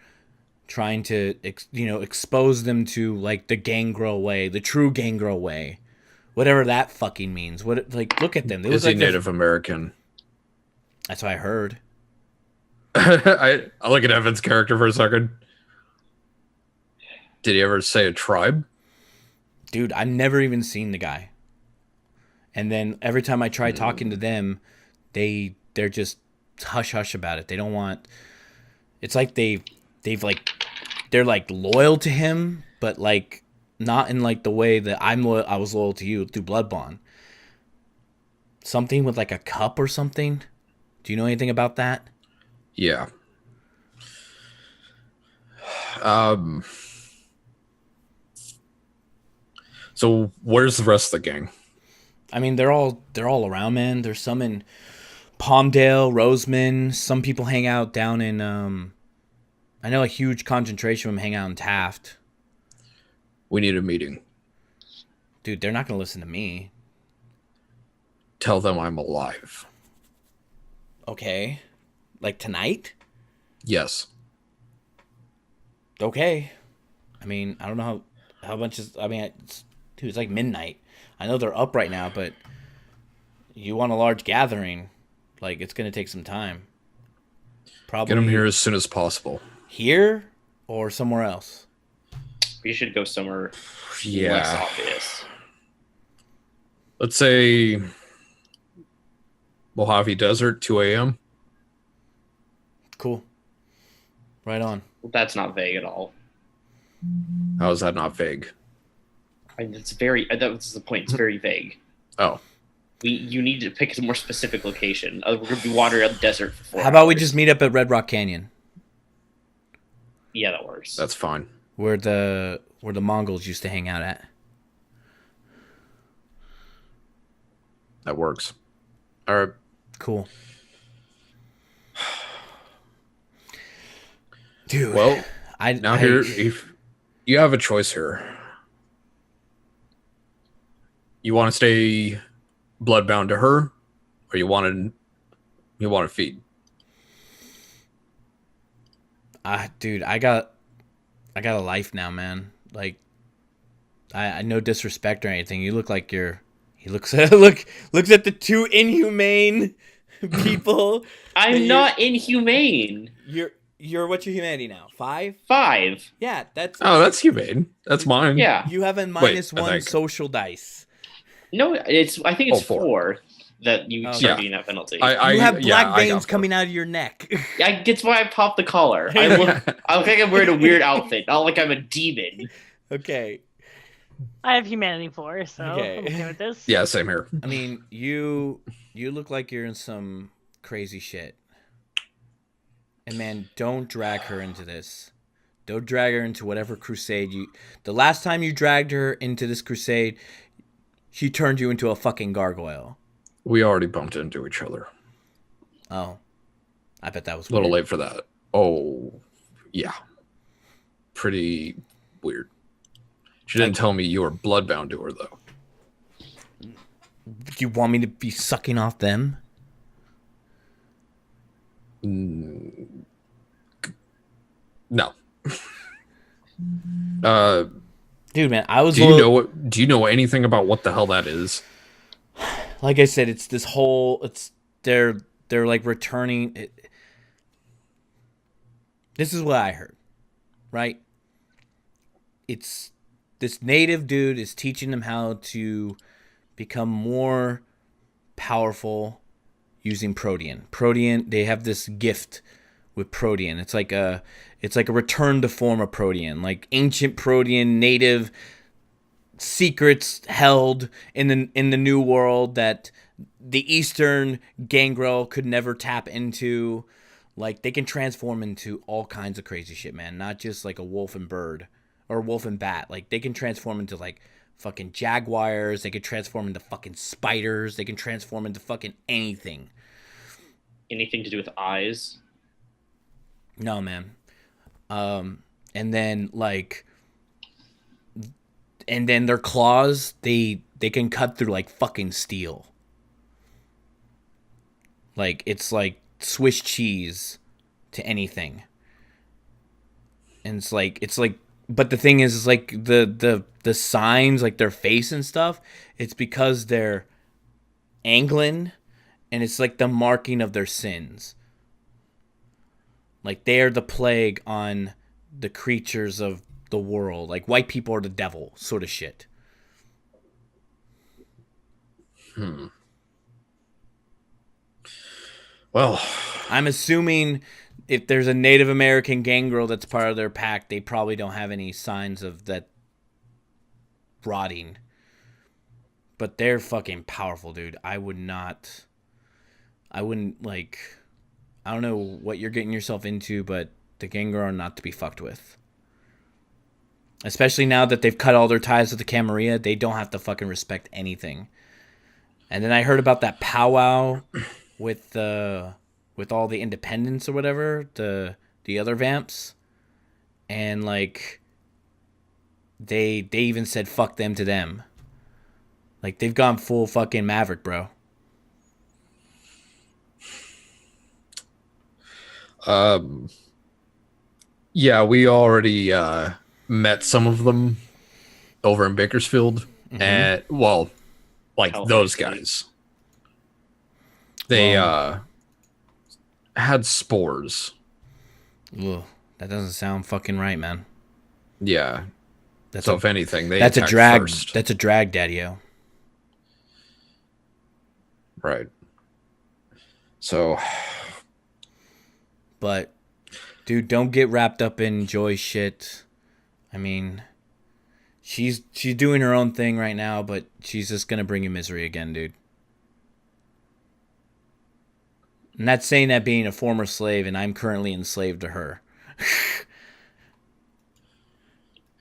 trying to expose them to like the gangrel way, the true gangrel way, whatever that fucking means. What, like, look at them. They Is look he like Native American? That's what I heard. I look at Evan's character for a second. Did he ever say a tribe? Dude, I've never even seen the guy. And then every time I try talking to them, they're just hush hush about it. They don't want. It's like they're like loyal to him, but like not in like the way that I was loyal to you through Blood Bond. Something with like a cup or something. Do you know anything about that? Yeah. So where's the rest of the gang? I mean, they're all around, man. There's some in Palmdale, Roseman. Some people hang out down in I know a huge concentration of them hang out in Taft. We need a meeting. Dude, they're not gonna listen to me. Tell them I'm alive. Okay. Like tonight? Yes. Okay. I mean, I don't know how much is. I mean, it's like midnight. I know they're up right now, but you want a large gathering, like, it's gonna take some time. Probably Get them here as soon as possible. Here or somewhere else. We should go somewhere less Yeah. obvious. Let's say Mojave Desert, 2 a.m. Cool. Right on. That's not vague at all. How is that not vague? I mean, it's very. That was the point. It's very vague. Oh. You need to pick a more specific location. We're gonna be wandering out the desert for 4 How about we hours. just meet up at Red Rock Canyon, Yeah, that works. That's fine. where the Mongols used to hang out at? That works. All right. Cool. Dude. Well, I here, if you have a choice here. You want to stay bloodbound to her, or you want to feed? Dude, I got a life now, man. Like, I no disrespect or anything. You look like He looks at the two inhumane people. I'm not inhumane. You're what's your humanity now? 5? 5. Yeah, that's that's humane. That's mine. Yeah. you have a -1 social dice. No, I think it's 4. 4 that you start getting that penalty. You have black veins coming out of your neck. That's why I popped the collar. I look like I'm wearing a weird outfit, not like I'm a demon. Okay. I have humanity 4, so Okay. I'm okay with this. Yeah, same here. I mean, you look like you're in some crazy shit. And man, don't drag her into this. Don't drag her into whatever crusade the last time you dragged her into this crusade, she turned you into a fucking gargoyle. We already bumped into each other. Oh. I bet that was A little weird. late for that. Oh, yeah. Pretty weird. She didn't tell me you were bloodbound to her, though. Do you want me to be sucking off them? No. Dude, man, I was. Do you know anything about what the hell that is? Like I said, it's this whole. They're like returning. This is what I heard, right? It's this native dude is teaching them how to become more powerful using protean. Protean, they have this gift with protean. It's like a return to form of protean, like ancient protean, native secrets held in the new world that the Eastern gangrel could never tap into. Like, they can transform into all kinds of crazy shit, man. Not just like a wolf and bird or wolf and bat. Like, they can transform into like fucking jaguars. They can transform into fucking spiders. They can transform into fucking anything. Anything to do with eyes? No, man. And then their claws, they can cut through like fucking steel. Like, it's like Swiss cheese to anything. And it's like but the thing is like the signs, like their face and stuff, it's because they're Anglin, and it's like the marking of their sins. Like, they're the plague on the creatures of the world. Like, white people are the devil, sort of shit. Well, I'm assuming if there's a Native American gangrel that's part of their pack, they probably don't have any signs of that rotting. But they're fucking powerful, dude. I wouldn't like... I don't know what you're getting yourself into, but the gangrel are not to be fucked with. Especially now that they've cut all their ties with the Camarilla, they don't have to fucking respect anything. And then I heard about that powwow with all the independents or whatever, the other vamps, and like they even said fuck them to them. Like, they've gone full fucking Maverick, bro. Yeah, we already met some of them over in Bakersfield, and those guys. They had spores. Ugh, that doesn't sound fucking right, man. Yeah. If anything, they that's a attacked drag. first. That's a drag, Daddy-o. Right. So, but dude, don't get wrapped up in Joy's shit. I mean, she's doing her own thing right now, but she's just gonna bring you misery again, dude. I'm not saying that being a former slave, and I'm currently enslaved to her.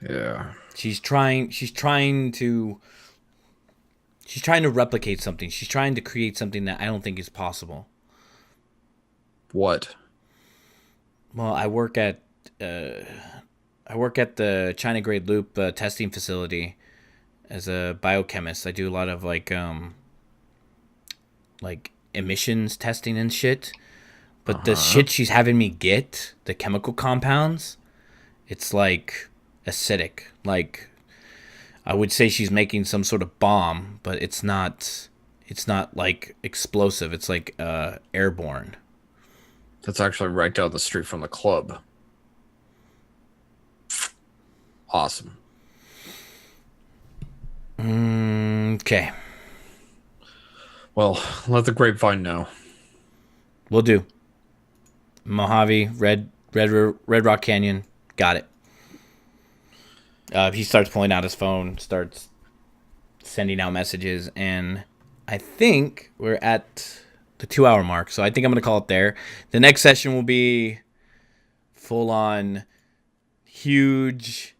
yeah. She's trying to replicate something. She's trying to create something that I don't think is possible. What? Well, I work at the China Grade Loop testing facility as a biochemist. I do a lot of like emissions testing and shit. But the shit she's having me get, the chemical compounds, it's like acidic. Like, I would say she's making some sort of bomb, but it's not like explosive. It's like airborne. That's actually right down the street from the club. Awesome. Okay. Well, let the grapevine know. We'll do. Mojave, Red Rock Canyon. Got it. He starts pulling out his phone, starts sending out messages, and I think we're at the 2-hour mark, so I think I'm going to call it there. The next session will be full-on, huge,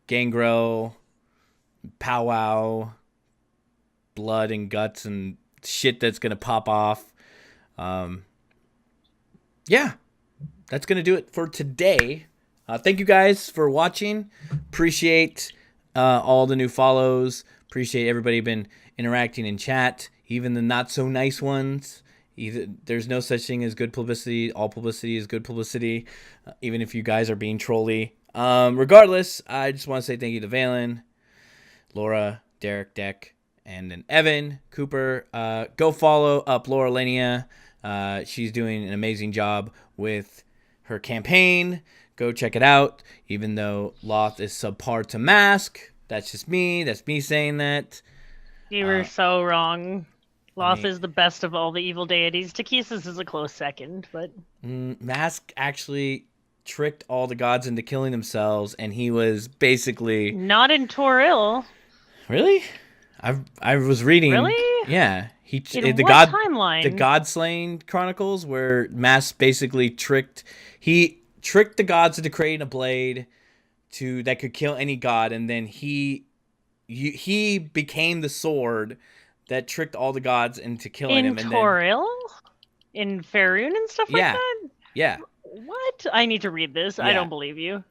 gangrel, powwow, blood and guts and shit that's going to pop off. Yeah, that's going to do it for today. Thank you guys for watching. Appreciate all the new follows. Appreciate everybody been interacting in chat, even the not so nice ones. There's no such thing as good publicity. All publicity is good publicity, even if you guys are being trolly. Regardless, I just want to say thank you to Valen, Laura, Derek, Deck, and then Evan, Cooper. Go follow up LateNightRivithead. She's doing an amazing job with her campaign. Go check it out. Even though Loth is subpar to Mask, that's just me. That's me saying that. You were so wrong. Loth I mean, is the best of all the evil deities. Takesis is a close second, but Mask actually tricked all the gods into killing themselves, and he was basically not in Toril. Really? I was reading. Really? Yeah. In what timeline? The God Slaying Chronicles, where Mask basically tricked the gods into creating a blade that could kill any god, and then he became the sword that tricked all the gods into killing him. In Toril? In Faerun and stuff like that? Yeah. What? I need to read this. Yeah. I don't believe you.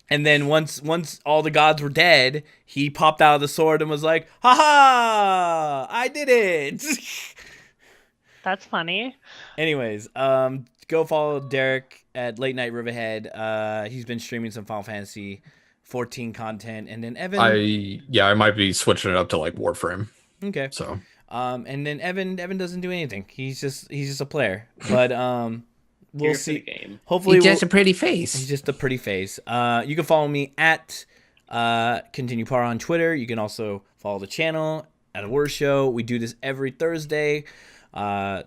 And then once all the gods were dead, he popped out of the sword and was like, "Ha ha! I did it!" That's funny. Anyways, go follow Derek at LateNightRivithead. He's been streaming some Final Fantasy 14 content, and then Evan. I might be switching it up to like Warframe. Okay. So. And then Evan doesn't do anything. He's just a player. But we'll see. Game. Hopefully, He's just a pretty face. He's just a pretty face. You can follow me at Continue Par on Twitter. You can also follow the channel at a Word Show. We do this every Thursday, 4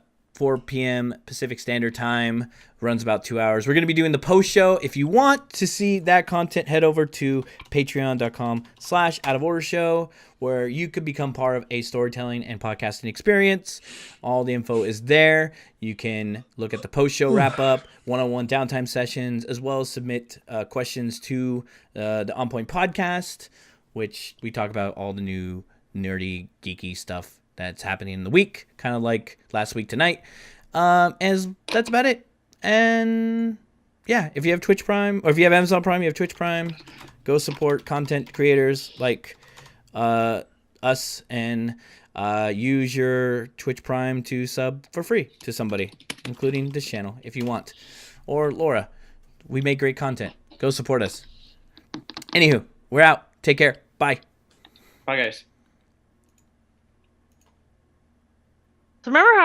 p.m. Pacific Standard Time. Runs about 2 hours. We're going to be doing the post show. If you want to see that content, head over to patreon.com/outofordershow, where you could become part of a storytelling and podcasting experience. All the info is there. You can look at the post show wrap up, one-on-one downtime sessions, as well as submit questions to the On Point podcast, which we talk about all the new nerdy, geeky stuff that's happening in the week, kind of like last week tonight. As that's about it. And yeah, if you have Twitch Prime, or if you have Amazon Prime, you have Twitch Prime, go support content creators like us, and use your Twitch Prime to sub for free to somebody, including this channel if you want. Or Laura, we make great content. Go support us. Anywho, we're out. Take care. Bye. Bye, guys. So remember how